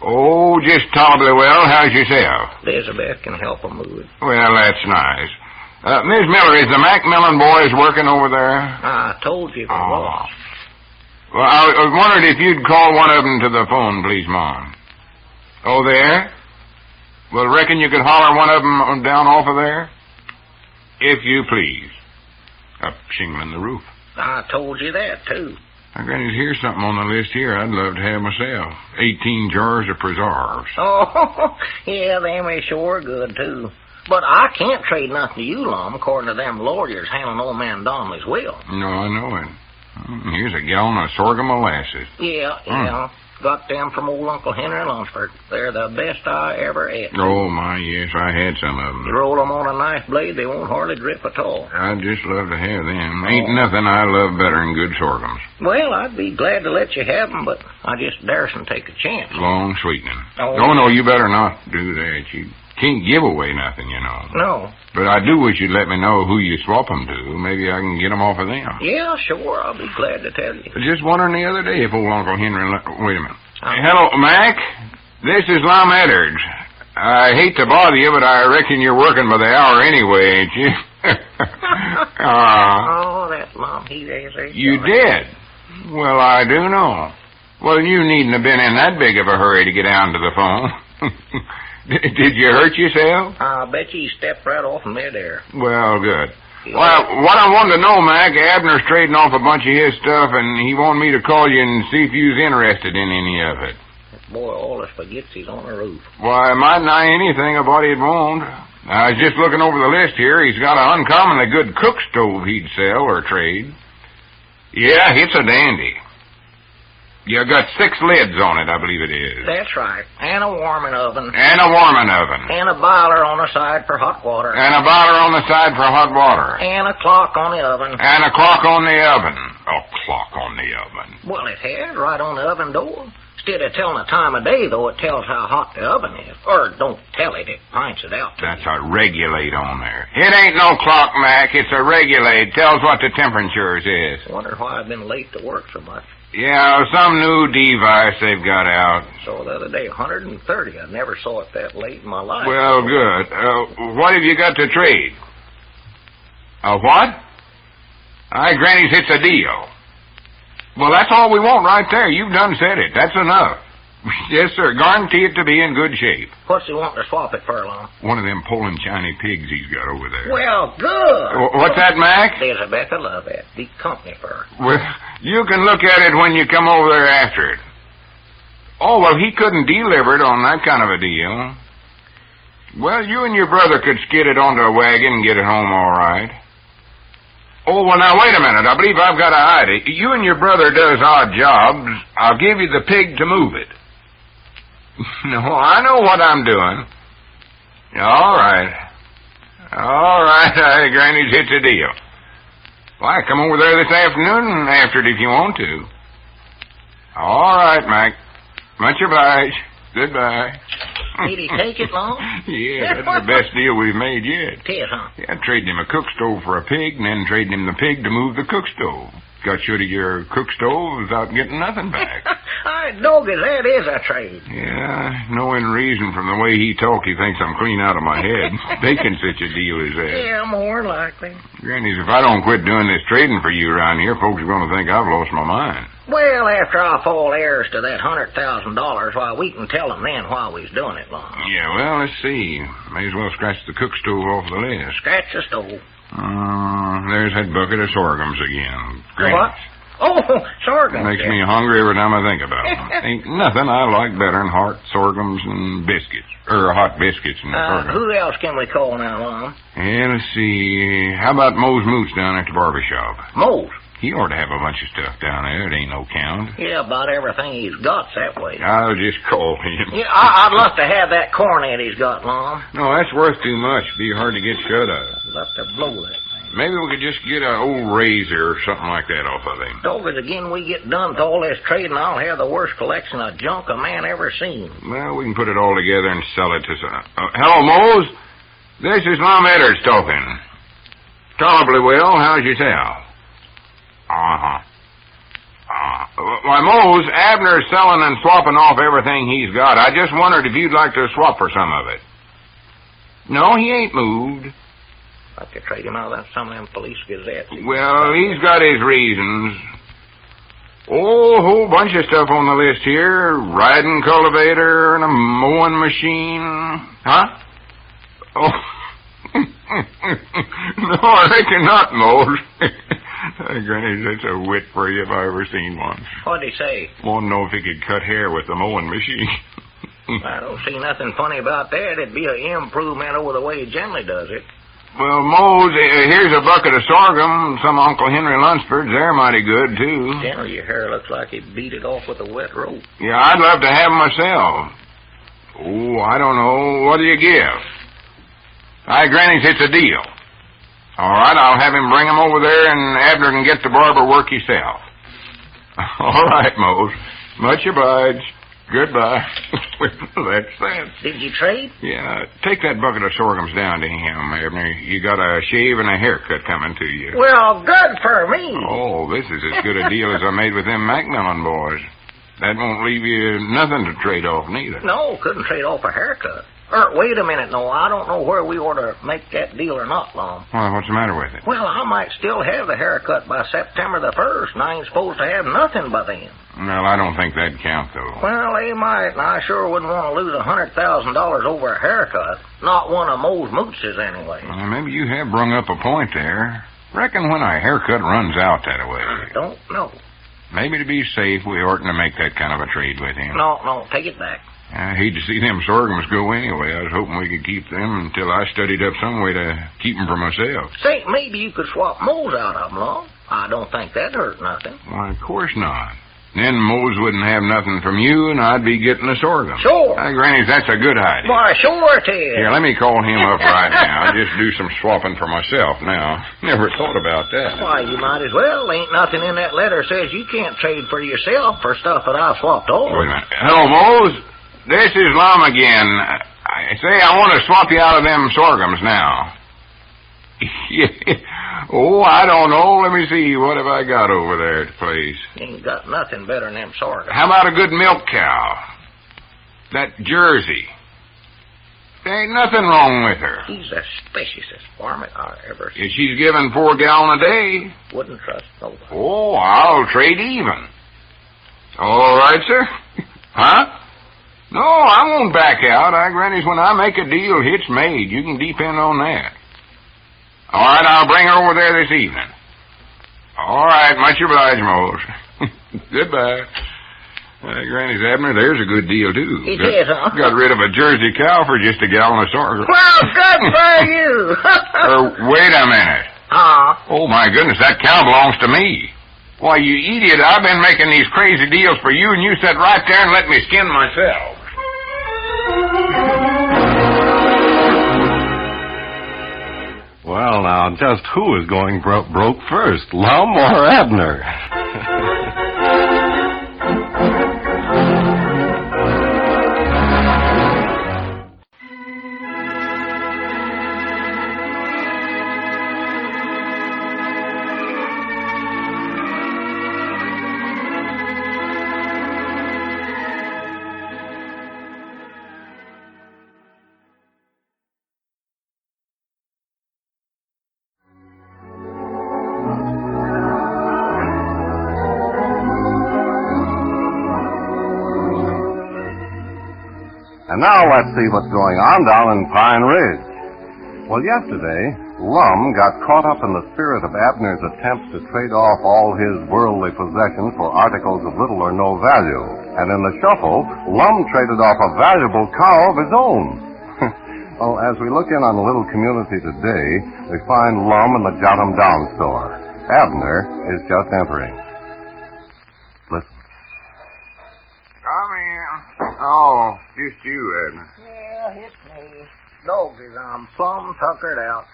Oh, just tolerably well. How's yourself? Elizabeth can help them move it. Well, that's nice. Miss Miller, is the Macmillan boys working over there? I told you they was. Well, I wondered if you'd call one of them to the phone, please, Mom. Oh, there? Well, reckon you could holler one of them down off of there? If you please. Up shingling the roof. I told you that, too. I'm going to hear something on the list here I'd love to have myself. 18 jars of preserves. Oh, yeah, them is sure good, too. But I can't trade nothing to you, Lum, according to them lawyers handling old man Donnelly's will. No, I know it. Here's a gallon of sorghum molasses. Yeah. Got them from old Uncle Henry Lunsford. They're the best I ever ate. Oh, my, yes, I had some of them. You roll them on a nice blade, they won't hardly drip at all. I'd just love to have them. Ain't nothing I love better than good sorghums. Well, I'd be glad to let you have them, but I just daresn't take a chance. Long sweetening. Oh, no, you better not do that. You can't give away nothing, you know. No. But I do wish you'd let me know who you swap them to. Maybe I can get them off of them. Yeah, sure. I'll be glad to tell you. Just wondering the other day if old Uncle Henry... Wait a minute. Hello, Mac. This is Lum Edwards. I hate to bother you, but I reckon you're working by the hour anyway, ain't you? Oh, that's Lum. He is. You did? Well, I do know. Well, you needn't have been in that big of a hurry to get down to the phone. Did you hurt yourself? I bet you stepped right off midair. Well, good. Well, what I wanted to know, Mac, Abner's trading off a bunch of his stuff, and he wanted me to call you and see if you was interested in any of it. Boy, all the spaghetti's on the roof. Why, might not anything a body'd want. I was just looking over the list here. He's got an uncommonly good cook stove he'd sell or trade. Yeah, it's a dandy. You got 6 lids on it, I believe it is. That's right. And a warming oven. And a warming oven. And a boiler on the side for hot water. And a boiler on the side for hot water. And a clock on the oven. And a clock on the oven. A clock on the oven. Well, it has, right on the oven door. Instead of telling the time of day, though, it tells how hot the oven is. Or don't tell it, it points it out to That's you. a regulate on there. It ain't no clock, Mac. It's a regulate. Tells what the temperature is. Wonder why I've been late to work so much. Yeah, some new device they've got out. So the other day, 130. I never saw it that late in my life. Well, good. What have you got to trade? A what? Granny's, it's a deal. Well, that's all we want right there. You've done said it. That's enough. Yes, sir. Guarantee it to be in good shape. What's he wanting to swap it for, Lum? One of them Poland Chinese pigs he's got over there. Well, good. What's that, Mac? Elizabeth, I love that. Be company for her. Well, you can look at it when you come over there after it. Oh, well, he couldn't deliver it on that kind of a deal. Well, you and your brother could skid it onto a wagon and get it home all right. Oh, well, now, wait a minute. I believe I've got an idea. You and your brother does odd jobs. I'll give you the pig to move it. No, I know what I'm doing. All right. Granny's hit the deal. Why, come over there this afternoon and after it if you want to. All right, Mac. Much obliged. Goodbye. Did he take it long? Yeah, that's the best deal we've made yet. Tis, huh? Yeah, trading him a cook stove for a pig and then trading him the pig to move the cook stove. Got you to your cook stove without getting nothing back. Doggy, that is a trade. Yeah, knowing reason from the way he talk, he thinks I'm clean out of my head. Thinking such a deal as that. Yeah, more likely. Granny's, if I don't quit doing this trading for you around here, folks are going to think I've lost my mind. Well, after I fall heirs to that $100,000, why, we can tell them then while we's doing it, Long. Yeah, well, let's see. May as well scratch the cook stove off the list. Scratch the stove. There's that bucket of sorghums again. What? Oh, sorghum. Makes me hungry every time I think about them. Ain't nothing I like better than hot sorghums and biscuits. Or hot biscuits and sorghum. Who else can we call now, Lum? Yeah, let's see. How about Moe's Moose down at the barber shop? Moe's? He ought to have a bunch of stuff down there. It ain't no count. Yeah, about everything he's got's that way. I'll just call him. Yeah, I'd love to have that cornet he's got, Lum. No, that's worth too much. Be hard to get shut up. I'd love to blow that thing. Maybe we could just get an old razor or something like that off of him. Doggers, again we get done with all this trading, I'll have the worst collection of junk a man ever seen. Well, we can put it all together and sell it to some... hello, Mose. This is Lum Edwards talking. Tolerably well. How's yourself? Why, Mose, Abner's selling and swapping off everything he's got. I just wondered if you'd like to swap for some of it. No, he ain't moved. I'd like to trade him out of some of them police gazettes. Well, he's got his reasons. Oh, a whole bunch of stuff on the list here. Riding cultivator and a mowing machine. Huh? Oh. No, I reckon not, Mose. Granny, that's a wit for you if I ever seen one. What'd he say? Want to know if he could cut hair with the mowing machine. I don't see nothing funny about that. It'd be an improvement over the way he generally does it. Well, Mose, here's a bucket of sorghum. Some Uncle Henry Lunsford's. They're mighty good, too. Generally, your hair looks like he beat it off with a wet rope. Yeah, I'd love to have 'em myself. Oh, I don't know. What do you give? Granny's, it's a deal. All right, I'll have him bring 'em over there, and Abner can get the barber work himself. All right, Mose. Much obliged. Goodbye. That's that. Did you trade? Yeah. Take that bucket of sorghums down to him, Abner. You got a shave and a haircut coming to you. Well, good for me. Oh, this is as good a deal as I made with them Macmillan boys. That won't leave you nothing to trade off, neither. No, couldn't trade off a haircut. Wait a minute, no, I don't know where we ought to make that deal or not, Lum. Well, what's the matter with it? Well, I might still have the haircut by September the 1st, and I ain't supposed to have nothing by then. Well, I don't think that'd count, though. Well, they might, and I sure wouldn't want to lose $100,000 over a haircut. Not one of Moe's mooches, anyway. Well, maybe you have brung up a point there. Reckon when a haircut runs out that way. I don't know. Maybe to be safe, we oughtn't to make that kind of a trade with him. No, take it back. I hate to see them sorghums go anyway. I was hoping we could keep them until I studied up some way to keep them for myself. Say, maybe you could swap Moe's out of them, Lum. I don't think that'd hurt nothing. Why, of course not. Then Mose wouldn't have nothing from you, and I'd be getting the sorghum. Sure. Granny, that's a good idea. Why, sure it is. Here, let me call him up right now. I'll just do some swapping for myself now. Never thought about that. Why, you might as well. Ain't nothing in that letter says you can't trade for yourself for stuff that I swapped over. Wait a minute. Hello, Mose. This is Lum again. I say I want to swap you out of them sorghums now. Oh, I don't know. Let me see. What have I got over there at the place? Ain't got nothing better than them sorghums. How about a good milk cow? That Jersey. There ain't nothing wrong with her. She's the speciousest varmint I ever seen. She's giving 4 gallons a day. Wouldn't trust nobody. Oh, I'll trade even. All right, sir. Huh? No, I won't back out. Granny's, when I make a deal, it's made. You can depend on that. All right, I'll bring her over there this evening. All right, much obliged, Mose. Goodbye. Granny's, Abner, there's a good deal, too. It is, huh? Got rid of a Jersey cow for just a gallon of sorghum. Well, good for you. Wait a minute. Oh, my goodness, that cow belongs to me. Why, you idiot, I've been making these crazy deals for you, and you sat right there and let me skin myself. Well, now, just who is going broke first, Lum or Abner? And now let's see what's going on down in Pine Ridge. Well, yesterday, Lum got caught up in the spirit of Abner's attempts to trade off all his worldly possessions for articles of little or no value. And in the shuffle, Lum traded off a valuable cow of his own. Well, as we look in on the little community today, we find Lum in the Jot 'em Down store. Abner is just entering. Listen. Come in. Oh, just you, Abner. Yeah, it's me. Doggies, I'm plumb tuckered out.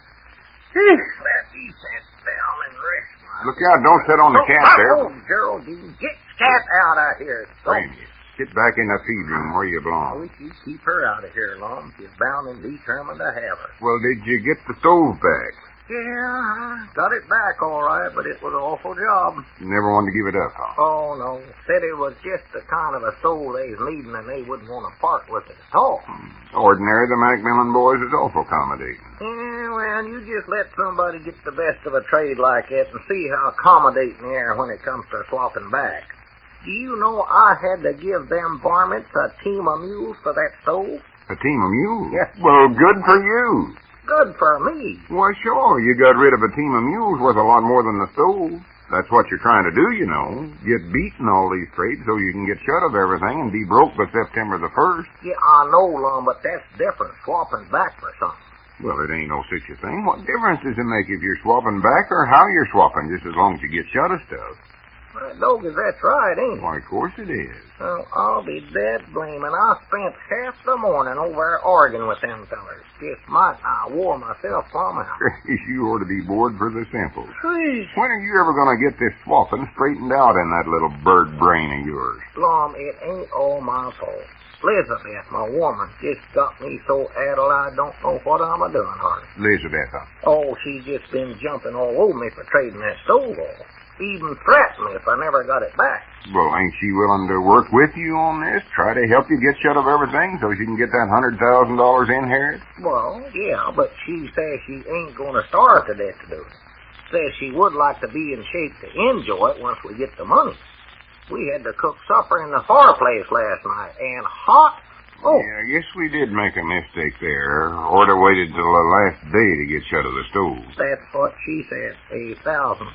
Let me sit down and rest my... Look out, don't sit on the cat there. Oh, Geraldine, get cat out of here. Bring it. Get back in the feed room where you I belong. wish you'd keep her out of here, Lum. She's bound and determined to have her. Well, did you get the stove back? Yeah, I got it back all right, but it was an awful job. You never wanted to give it up, huh? Oh, no. Said it was just the kind of a soul they's needing and they wouldn't want to part with it at all. Ordinary, the Macmillan boys is awful accommodating. Yeah, well, you just let somebody get the best of a trade like that and see how accommodating they are when it comes to swapping back. Do you know I had to give them varmints a team of mules for that stove? A team of mules? Yes. Well, good for you. Good for me. Why, sure. You got rid of a team of mules worth a lot more than the stove. That's what you're trying to do, you know. Get beaten all these trades so you can get shut of everything and be broke by September the 1st. Yeah, I know, Lum, but that's different, swapping back for something. Well, it ain't no such a thing. What difference does it make if you're swapping back or how you're swapping, just as long as you get shut of stuff? Well, Doggies, that's right, ain't it? Why, of course it is. Well, I'll be dead blaming. I spent half the morning over there arguing with them fellers. Just might I wore myself plumb out. You ought to be bored for the simple. Please. When are you ever going to get this swapping straightened out in that little bird brain of yours? Lum, it ain't all my fault. Elizabeth, my woman, just got me so addled I don't know what I'm a-doing, honey. Elizabeth, huh? Oh, she's just been jumping all over me for trading that stove off. Even threatened me if I never got it back. Well, ain't she willing to work with you on this? Try to help you get shut of everything so she can get that $100,000 inherit? Well, yeah, but she says she ain't going to starve to death to do it. Says she would like to be in shape to enjoy it once we get the money. We had to cook supper in the fireplace last night, and hot. Oh. Yeah, I guess we did make a mistake there. Or to waited till the last day to get shut of the stove. That's what she said 1,000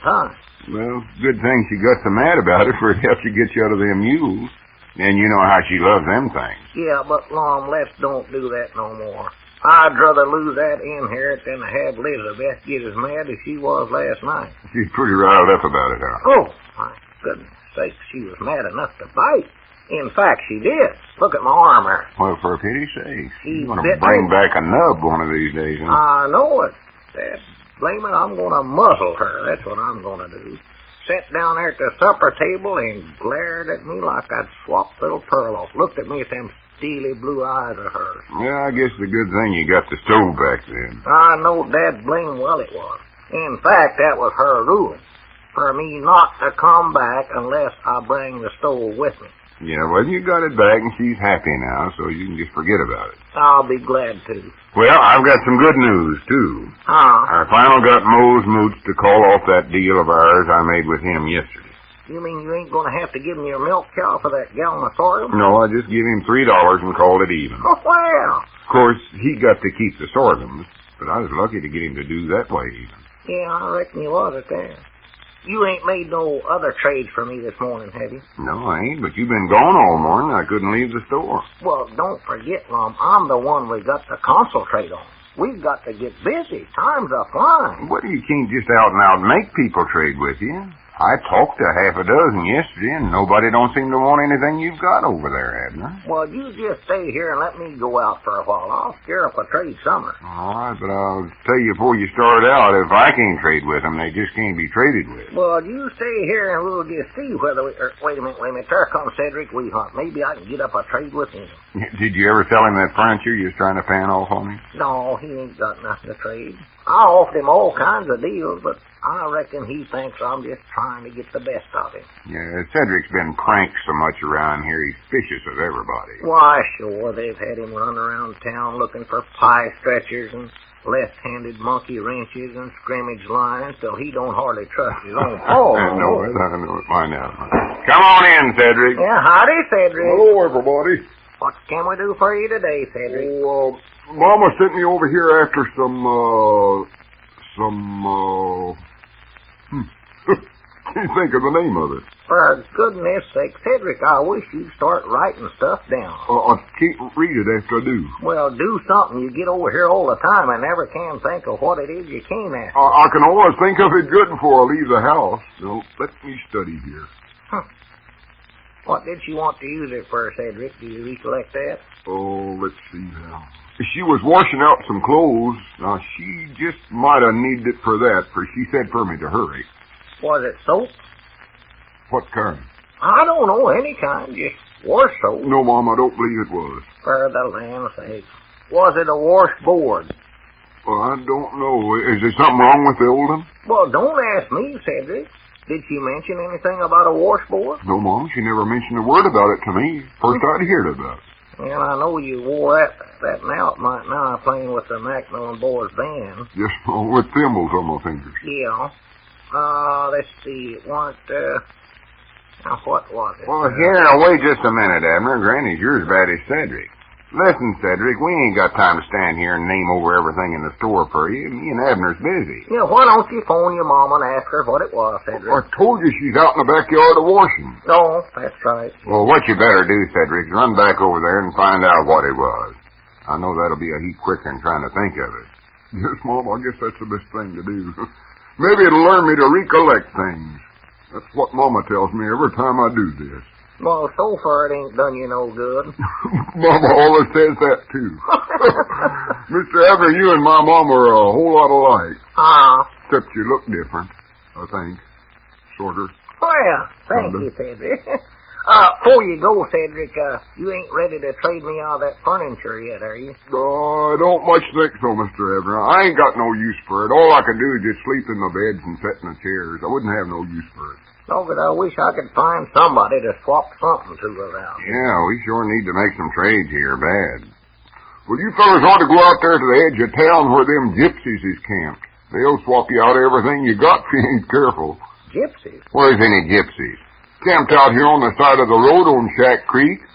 times. Well, good thing she got so mad about it, for it helped you get you out of them mules. And you know how she loves them things. Yeah, but, Lum, let's don't do that no more. I'd rather lose that inherit than to have Elizabeth get as mad as she was last night. She's pretty riled up about it, huh? Oh, my goodness sakes, she was mad enough to bite. In fact, she did. Look at my arm there. Well, for pity's sake. She's going to bring back a nub one of these days, huh? I know it. Dad, blame it, I'm going to muzzle her. That's what I'm going to do. Sat down there at the supper table and glared at me like I'd swapped little Pearl off. Looked at me with them steely blue eyes of hers. Yeah, I guess the good thing you got the stove back then. I know Dad blame well it was. In fact, that was her ruling. For me not to come back unless I bring the stove with me. Yeah, well, you got it back, and she's happy now, so you can just forget about it. I'll be glad to. Well, I've got some good news, too. I finally got Mose Moots to call off that deal of ours I made with him yesterday. You mean you ain't going to have to give me your milk cow for that gallon of sorghum? No, I just give him $3 and called it even. Oh, well. Of course, he got to keep the sorghums, but I was lucky to get him to do that way even. Yeah, I reckon you was at that. You ain't made no other trades for me this morning, have you? No, I ain't, but you've been gone all morning. I couldn't leave the store. Well, don't forget, Lum, I'm the one we got to concentrate on. We've got to get busy. Time's a flying. What, you can't just out and out make people trade with you? I talked to half a dozen yesterday, and nobody don't seem to want anything you've got over there, Abner. Well, you just stay here and let me go out for a while. I'll scare up a trade summer. All right, but I'll tell you before you start out, if I can't trade with them, they just can't be traded with. Well, you stay here and we'll just see whether we... wait a minute. There comes Cedric Weehunt. Maybe I can get up a trade with him. Did you ever tell him that furniture you was trying to fan off on him? No, he ain't got nothing to trade. I offered him all kinds of deals, but I reckon he thinks I'm just trying to get the best of him. Yeah, Cedric's been pranked so much around here, he's vicious of everybody. Why, sure, they've had him run around town looking for pie stretchers and left-handed monkey wrenches and scrimmage lines till he don't hardly trust his own paw. I know it. Find out. Come on in, Cedric. Yeah, howdy, Cedric. Hello, everybody. What can we do for you today, Cedric? Oh, Mama sent me over here after can't think of the name of it. For goodness sake, Cedric, I wish you'd start writing stuff down. I can't read it after I do. Well, do something. You get over here all the time and never can think of what it is you came after. I can always think of it good before I leave the house. So let me study here. What did she want to use it for, Cedric? Do you recollect that? Oh, let's see now. She was washing out some clothes. Now, she just might have needed it for that, for she said for me to hurry. Was it soap? What kind? I don't know, any kind. Just wash soap. No, Mom, I don't believe it was. For the land's sake. Was it a washboard? Well, I don't know. Is there something wrong with the old one? Well, don't ask me, Cedric. Did she mention anything about a washboard? No, Mom, she never mentioned a word about it to me. First I'd heard about it. And I know you wore that out night now playing with the Macmillan Boys band. Yes, with thimbles on my fingers. Yeah. Let's see. It weren't, now what was it? Well, here, now wait just a minute, Abner. Granny's you're as bad as Cedric. Listen, Cedric, we ain't got time to stand here and name over everything in the store for you. Me and Abner's busy. Yeah, why don't you phone your mom and ask her what it was, Cedric? I told you she's out in the backyard of washing. No, that's right. Well, what you better do, Cedric, is run back over there and find out what it was. I know that'll be a heap quicker than trying to think of it. Yes, Mom, I guess that's the best thing to do. Maybe it'll learn me to recollect things. That's what Mama tells me every time I do this. Well, so far it ain't done you no good. Mama always says that, too. Mr. Abner, you and my Mom are a whole lot alike. Except you look different, I think. Sorter. Well, thank you, Cedric. Before you go, Cedric, you ain't ready to trade me all that furniture yet, are you? I don't much think so, Mr. Abner. I ain't got no use for it. All I can do is just sleep in the beds and sit in the chairs. I wouldn't have no use for it. Oh, but I wish I could find somebody to swap something to around. Yeah, we sure need to make some trades here, bad. Well, you fellas ought to go out there to the edge of town where them gypsies is camped. They'll swap you out everything you got if you ain't careful. Gypsies? Where's any gypsies? Camped out here on the side of the road on Shack Creek.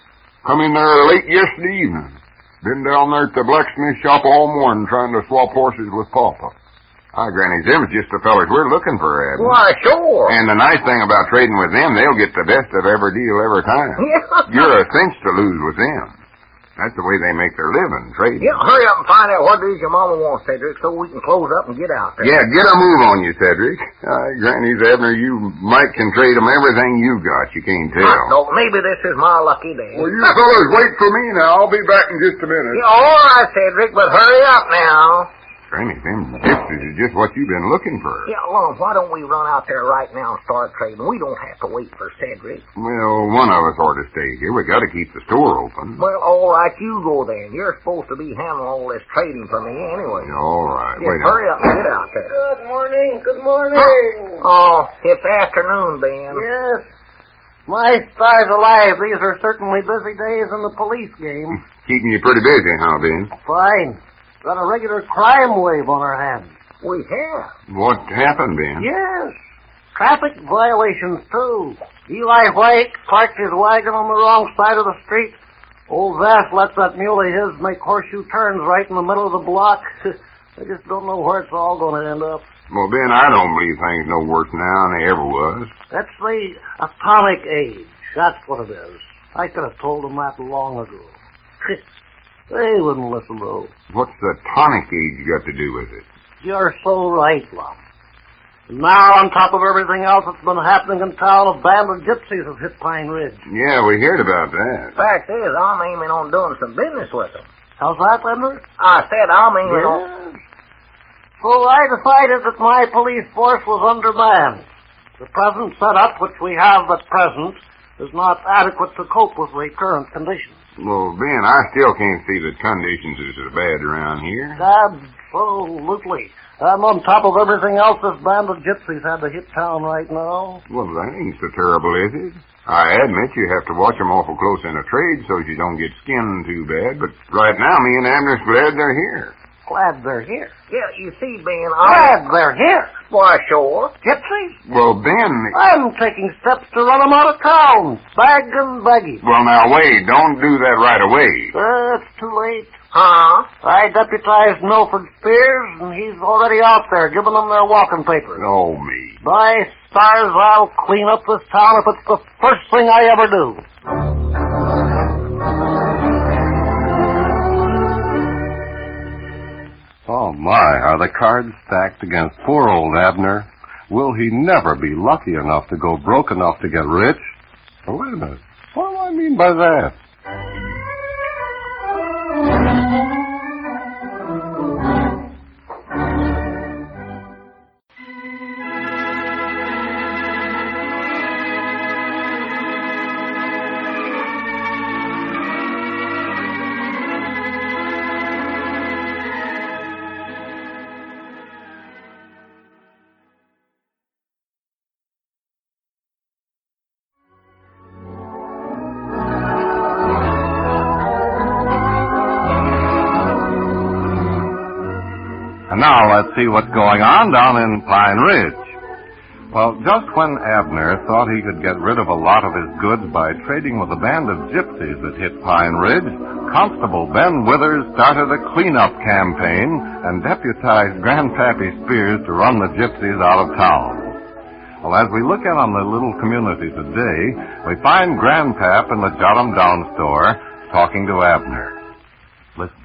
Come in there late yesterday evening. Been down there at the blacksmith shop all morning trying to swap horses with Papa. Hi, Granny, them's just the fellas we're looking for, Abner. Why, sure. And the nice thing about trading with them, they'll get the best of every deal every time. Yeah. You're a cinch to lose with them. That's the way they make their living, trading. Yeah, hurry up and find out what it is your mama wants, Cedric, so we can close up and get out there. Yeah, get a move on you, Cedric. Granny's Abner, you might can trade them everything you got. You can't tell. No, maybe this is my lucky day. Well, you fellas wait for me now. I'll be back in just a minute. Yeah, all right, Cedric, but hurry up now. Granny, them gypsies is just what you've been looking for. Yeah, Lum, why don't we run out there right now and start trading? We don't have to wait for Cedric. Well, one of us ought to stay here. We got to keep the store open. Well, all right, you go then. You're supposed to be handling all this trading for me anyway. All right, wait. Hurry up and get out there. Good morning, good morning. Oh, it's afternoon, Ben. Yes. My stars alive, these are certainly busy days in the police game. Keeping you pretty busy, huh, Ben? Fine. Got a regular crime wave on our hands. We have. What happened, Ben? Yes. Traffic violations, too. Eli White parked his wagon on the wrong side of the street. Old Vass lets that mule of his make horseshoe turns right in the middle of the block. I just don't know where it's all going to end up. Well, Ben, I don't believe things no worse now than they ever was. That's the atomic age. That's what it is. I could have told them that long ago. They wouldn't listen, though. What's the tonic age got to do with it? You're so right, Lum. Now, on top of everything else that's been happening in town, a band of gypsies has hit Pine Ridge. Yeah, we heard about that. Fact is, I'm aiming on doing some business with them. How's that, Abner? I said I'm aiming on... So I decided that my police force was undermanned. The present setup, which we have at present, is not adequate to cope with the current conditions. Well, Ben, I still can't see that conditions is as bad around here. Absolutely. And on top of everything else, this band of gypsies had to hit town right now. Well, that ain't so terrible, is it? I admit you have to watch them awful close in a trade so you don't get skinned too bad, but right now me and Abner's glad they're here. Glad they're here. Yeah, you see, Ben, Glad they're here. Why, sure. Gypsies? Well, Ben... I'm taking steps to run them out of town. Bag and baggy. Well, now, wait. Don't do that right away. It's too late. Huh? I deputized Milford Spears, and he's already out there giving them their walking papers. Oh, me. By stars, I'll clean up this town if it's the first thing I ever do. Oh, my, are the cards stacked against poor old Abner? Will he never be lucky enough to go broke enough to get rich? Oh, wait a minute. What do I mean by that? And now let's see what's going on down in Pine Ridge. Well, just when Abner thought he could get rid of a lot of his goods by trading with a band of gypsies that hit Pine Ridge, Constable Ben Withers started a cleanup campaign and deputized Grandpappy Spears to run the gypsies out of town. Well, as we look in on the little community today, we find Grandpap in the Jot-'em-Down store talking to Abner. Listen.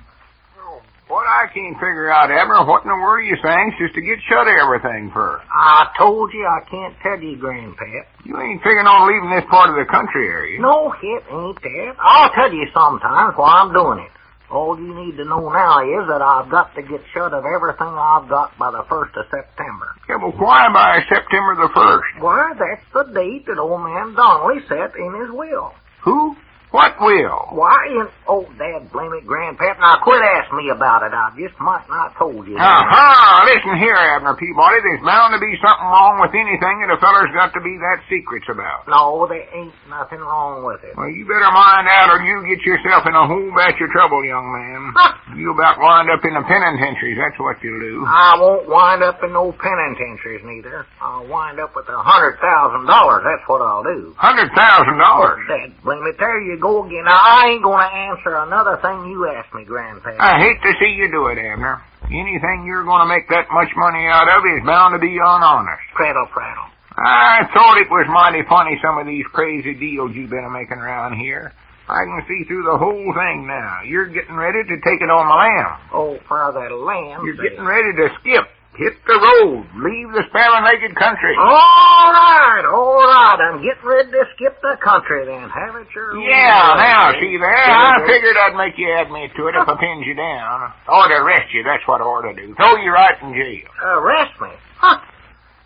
What I can't figure out, Abner, what in the world are you saying just to get shut of everything for? I told you I can't tell you, Grandpap. You ain't figuring on leaving this part of the country, are you? No, it ain't that. I'll tell you sometimes why I'm doing it. All you need to know now is that I've got to get shut of everything I've got by the 1st of September. Yeah, but why by September the 1st? Why, that's the date that old man Donnelly set in his will. Who? What will? Why, Dad, blame it, Grandpap. Now, quit asking me about it. I just might not told you. Listen here, Abner Peabody. There's bound to be something wrong with anything that a feller's got to be that secrets about. No, there ain't nothing wrong with it. Well, you better mind out or you get yourself in a whole batch of trouble, young man. You about wind up in the penitentiaries, that's what you'll do. I won't wind up in no penitentiaries, neither. I'll wind up with $100,000, that's what I'll do. $100,000? Dad, blame it, there you go again. Now, I ain't gonna answer another thing you asked me, Grandpa. I hate to see you do it, Abner. Anything you're gonna make that much money out of is bound to be honest. Prattle. I thought it was mighty funny, some of these crazy deals you've been making around here. I can see through the whole thing now. You're getting ready to take it on the lam. Oh, for the lamb. You're getting ready to skip. Hit the road. Leave the sparrow-legged country. All right. I'm getting ready to skip the country then. Have it your Yeah, now, see there? I figured I'd make you admit to it if I pinned you down. Or to arrest you, that's what I ought to do. Throw you right in jail. Arrest me? Huh.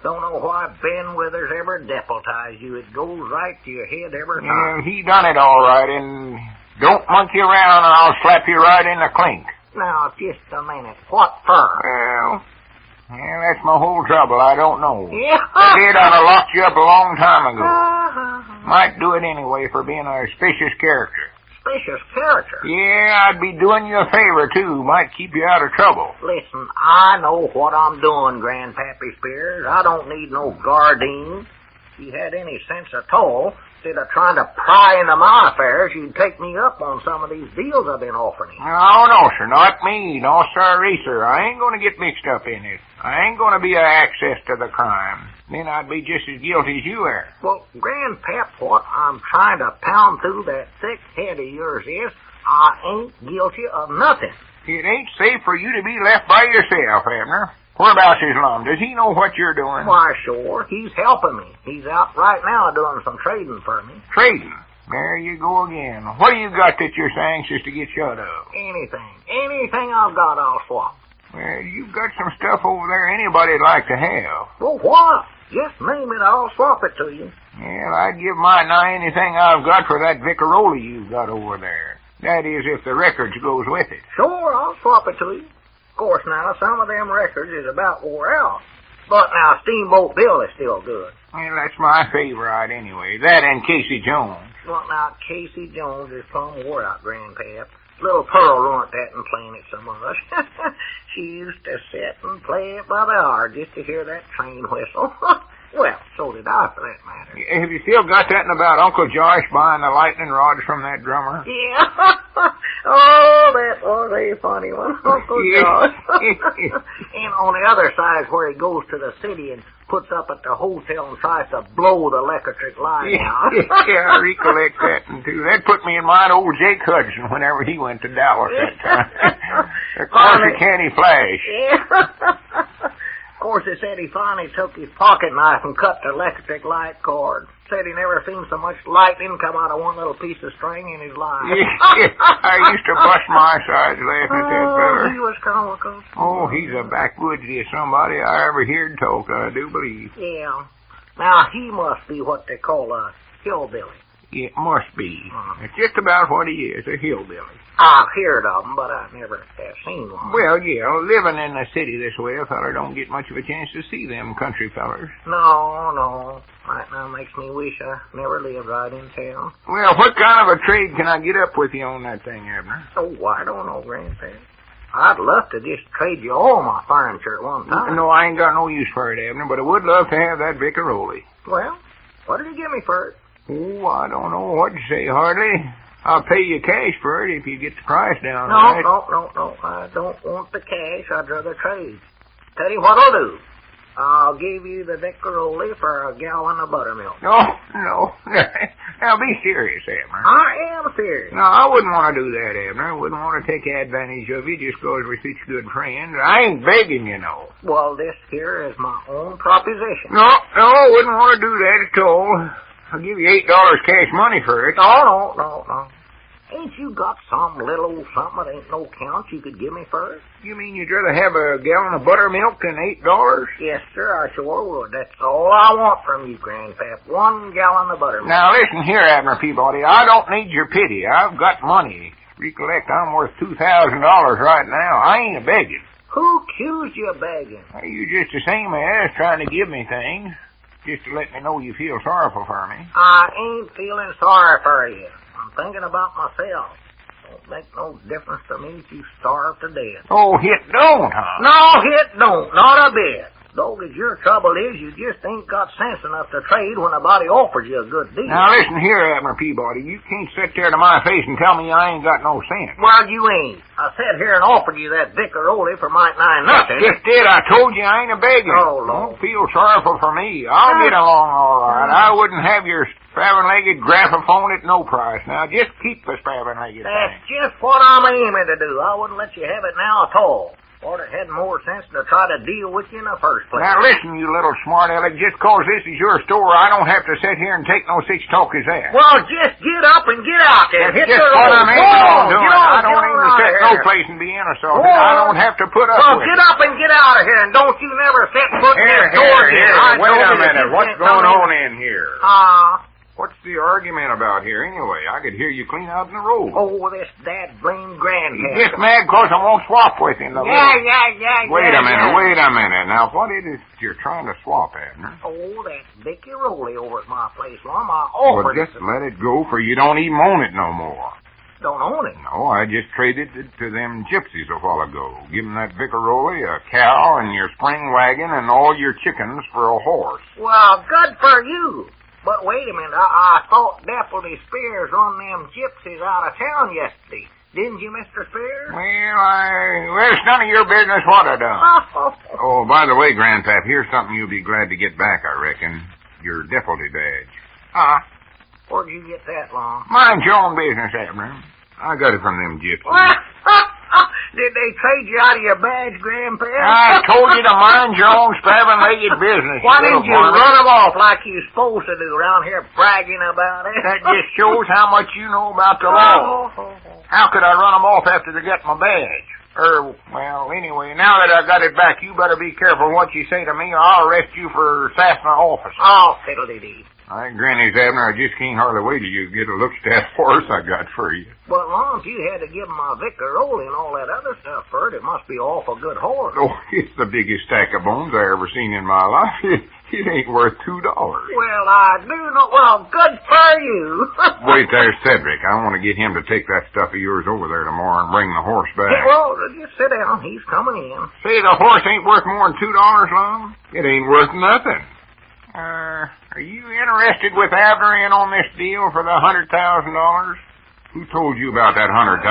Don't know why Ben Withers ever deputized you. It goes right to your head every time. He done it all right, and don't monkey around or I'll slap you right in the clink. Now, just a minute. What for? Well, that's my whole trouble. I don't know. Yeah. If I did, I'd have locked you up a long time ago. Might do it anyway for being a suspicious character. Suspicious character? Yeah, I'd be doing you a favor, too. Might keep you out of trouble. Listen, I know what I'm doing, Grandpappy Spears. I don't need no guardine. If you had any sense at all, instead of trying to pry into my affairs, you'd take me up on some of these deals I've been offering you. No, sir, not me. No, sir. I ain't going to get mixed up in it. I ain't going to be access to the crime. Then I'd be just as guilty as you are. Well, Grandpap, what I'm trying to pound through that thick head of yours is, I ain't guilty of nothing. It ain't safe for you to be left by yourself, Abner. Whereabouts is Lum? Does he know what you're doing? Why, sure. He's helping me. He's out right now doing some trading for me. Trading? There you go again. What do you got that you're so anxious to get shut of? Anything. Anything I've got, I'll swap. Well, you've got some stuff over there anybody'd like to have. Well, what? Just name it, I'll swap it to you. Well, I'd give my nigh anything I've got for that Vicaroli you've got over there. That is, if the records goes with it. Sure, I'll swap it to you. Of course, now, some of them records is about wore out. But now, Steamboat Bill is still good. Well, that's my favorite anyway. That and Casey Jones. Well, now, Casey Jones is plumb wore out, Grandpap. Little Pearl ruined that and playing it so much. She used to sit and play it by the hour just to hear that train whistle. Well, so did I, for that matter. Have you still got that in about Uncle Josh buying the lightning rods from that drummer? Yeah. Oh, that was a funny one, Uncle Josh. And on the other side is where he goes to the city and puts up at the hotel and tries to blow the electric line out. Yeah, I recollect that one, too. That put me in mind of old Jake Hudson whenever he went to Dallas that time. The Corsicana Flash. Yeah. Of course, they said he finally took his pocket knife and cut the electric light cord. Said he never seen so much lightning come out of one little piece of string in his life. Yeah, I used to bust my sides laughing at that feller. He was comical. Oh, he's a backwoodsy somebody I ever heard talk, I do believe. Yeah. Now, he must be what they call a hillbilly. It must be. It's just about what he is, a hillbilly. I've heard of him, but I never have seen one. Well, yeah, living in the city this way, a feller don't get much of a chance to see them country fellers. No. Right now makes me wish I never lived right in town. Well, what kind of a trade can I get up with you on that thing, Abner? Oh, I don't know, Grandpa. I'd love to just trade you all my furniture at one time. No, I ain't got no use for it, Abner, but I would love to have that Vicaroli. Well, what did you give me for it? Oh, I don't know what to say, hardly. I'll pay you cash for it if you get the price down. No, right. No. I don't want the cash. I'd rather trade. Tell you what I'll do. I'll give you the Vicaroli for a gallon of buttermilk. No. Now, be serious, Abner. I am serious. No, I wouldn't want to do that, Abner. I wouldn't want to take advantage of you just because we're such good friends. I ain't begging, you know. Well, this here is my own proposition. No, I wouldn't want to do that at all. I'll give you $8 cash money for it. No. Ain't you got some little old something that ain't no count you could give me for it? You mean you'd rather have a gallon of buttermilk than $8? Yes, sir, I sure would. That's all I want from you, Grandpap. 1 gallon of buttermilk. Now, listen here, Abner Peabody. I don't need your pity. I've got money. Recollect, I'm worth $2,000 right now. I ain't a-begging. Who accused you of begging? You just the same as trying to give me things. Just to let me know you feel sorrowful for me. I ain't feeling sorry for you. I'm thinking about myself. Don't make no difference to me if you starve to death. Oh, it don't, huh? No, it don't. Not a bit. Doggy, your trouble is you just ain't got sense enough to trade when a body offers you a good deal. Now, listen here, Abner Peabody. You can't sit there to my face and tell me I ain't got no sense. Well, you ain't. I sat here and offered you that Vicaroli for my 9 nothing. Just did. I told you I ain't a-begging. Oh, Lord. Don't feel sorrowful for me. I'll get along all right. I wouldn't have your spavined-legged graphophone at no price. Now, just keep the spavined-legged That's thing. just what I'm aiming to do. I wouldn't let you have it now at all. Or it had more sense to try to deal with you in the first place. Now, listen, you little smart aleck. Just 'cause this is your store, I don't have to sit here and take no such talk as that. Well, just get up and get out there. That's Hit just the what road. I'm aiming on doing. I don't get aim on to out sit of no here. place and be insulted. I don't have to put up Well, with get it. up and get out of here, and don't you never set foot in this door again. Wait a minute. What's going on in here? What's the argument about here, anyway? I could hear you clean out in the road. Oh, this dad blame Grandpap. Just mad 'cause I won't swap with him. Yeah. Wait a minute. Now, what it is you're trying to swap, Abner? Oh, that Vicaroli over at my place, Lum. I Well, offered just it. let it go, for you don't even own it no more. Don't own it. No, I just traded it to them Gypsies a while ago. Give them that Vicaroli, a cow, and your spring wagon, and all your chickens for a horse. Well, good for you. But wait a minute, I thought Deputy Spears run them Gypsies out of town yesterday. Didn't you, Mr. Spears? Well, it's none of your business what I done. Oh, by the way, Grandpap, here's something you'll be glad to get back, I reckon. Your deputy badge. Where'd you get that, Lum? Mind your own business, Abner. I got it from them Gypsies. Did they trade you out of your badge, Grandpap? I told you to mind your own seven-legged business. Why didn't you run them off like you're supposed to do around here bragging about it? That just shows how much you know about the law. How could I run them off after they got my badge? Well, anyway, now that I got it back, you better be careful what you say to me, or I'll arrest you for sassing an officer. Oh, fiddle-dee-dee. I granny's Abner, I just can't hardly wait till you get a look at that horse I got for you. But, Lum, if you had to give my Vicaroli and all that other stuff for it, it must be an awful good horse. Oh, it's the biggest stack of bones I ever seen in my life. It ain't worth $2. Well, I do know. Well, good for you. Wait, there's Cedric. I want to get him to take that stuff of yours over there tomorrow and bring the horse back. Hey, well, just sit down. He's coming in. Say, the horse ain't worth more than $2, Lum? It ain't worth nothing. Are you interested with Abner in on this deal for the $100,000? Who told you about that $100,000?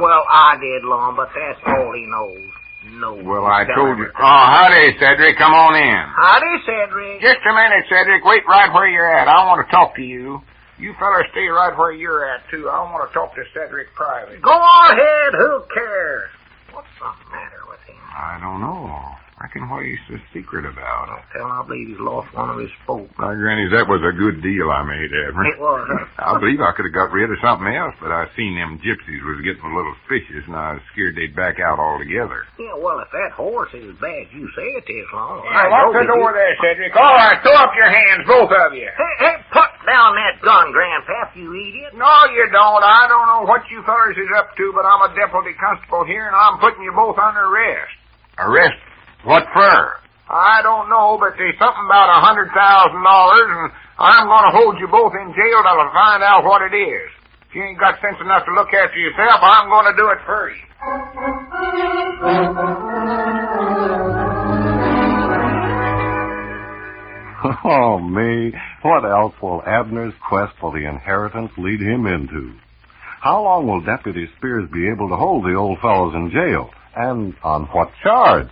Well, I did, Lum, but that's all he knows. No. Well, I told you. Oh, howdy, Cedric. Come on in. Howdy, Cedric. Just a minute, Cedric. Wait right where you're at. I want to talk to you. You fellas stay right where you're at, too. I want to talk to Cedric private. Go ahead. Who cares? What's the matter with him? I don't know. Reckon what he's so secret about. I believe he's lost one of his spokes. My granny, that was a good deal I made, Abner. It was. I believe I could have got rid of something else, but I seen them gypsies was getting a little suspicious, and I was scared they'd back out altogether. Yeah, well, if that horse is as bad as you say it is, Lum. Yeah, lock the door there, Cedric. All right, throw up your hands, both of you. Hey, put down that gun, Grandpap, you idiot. No, you don't. I don't know what you fellers is up to, but I'm a deputy constable here, and I'm putting you both under arrest. Arrest? What for? I don't know, but there's something about $100,000, and I'm going to hold you both in jail till I find out what it is. If you ain't got sense enough to look after yourself, I'm going to do it for you. Oh, me. What else will Abner's quest for the inheritance lead him into? How long will Deputy Spears be able to hold the old fellows in jail? And on what charge?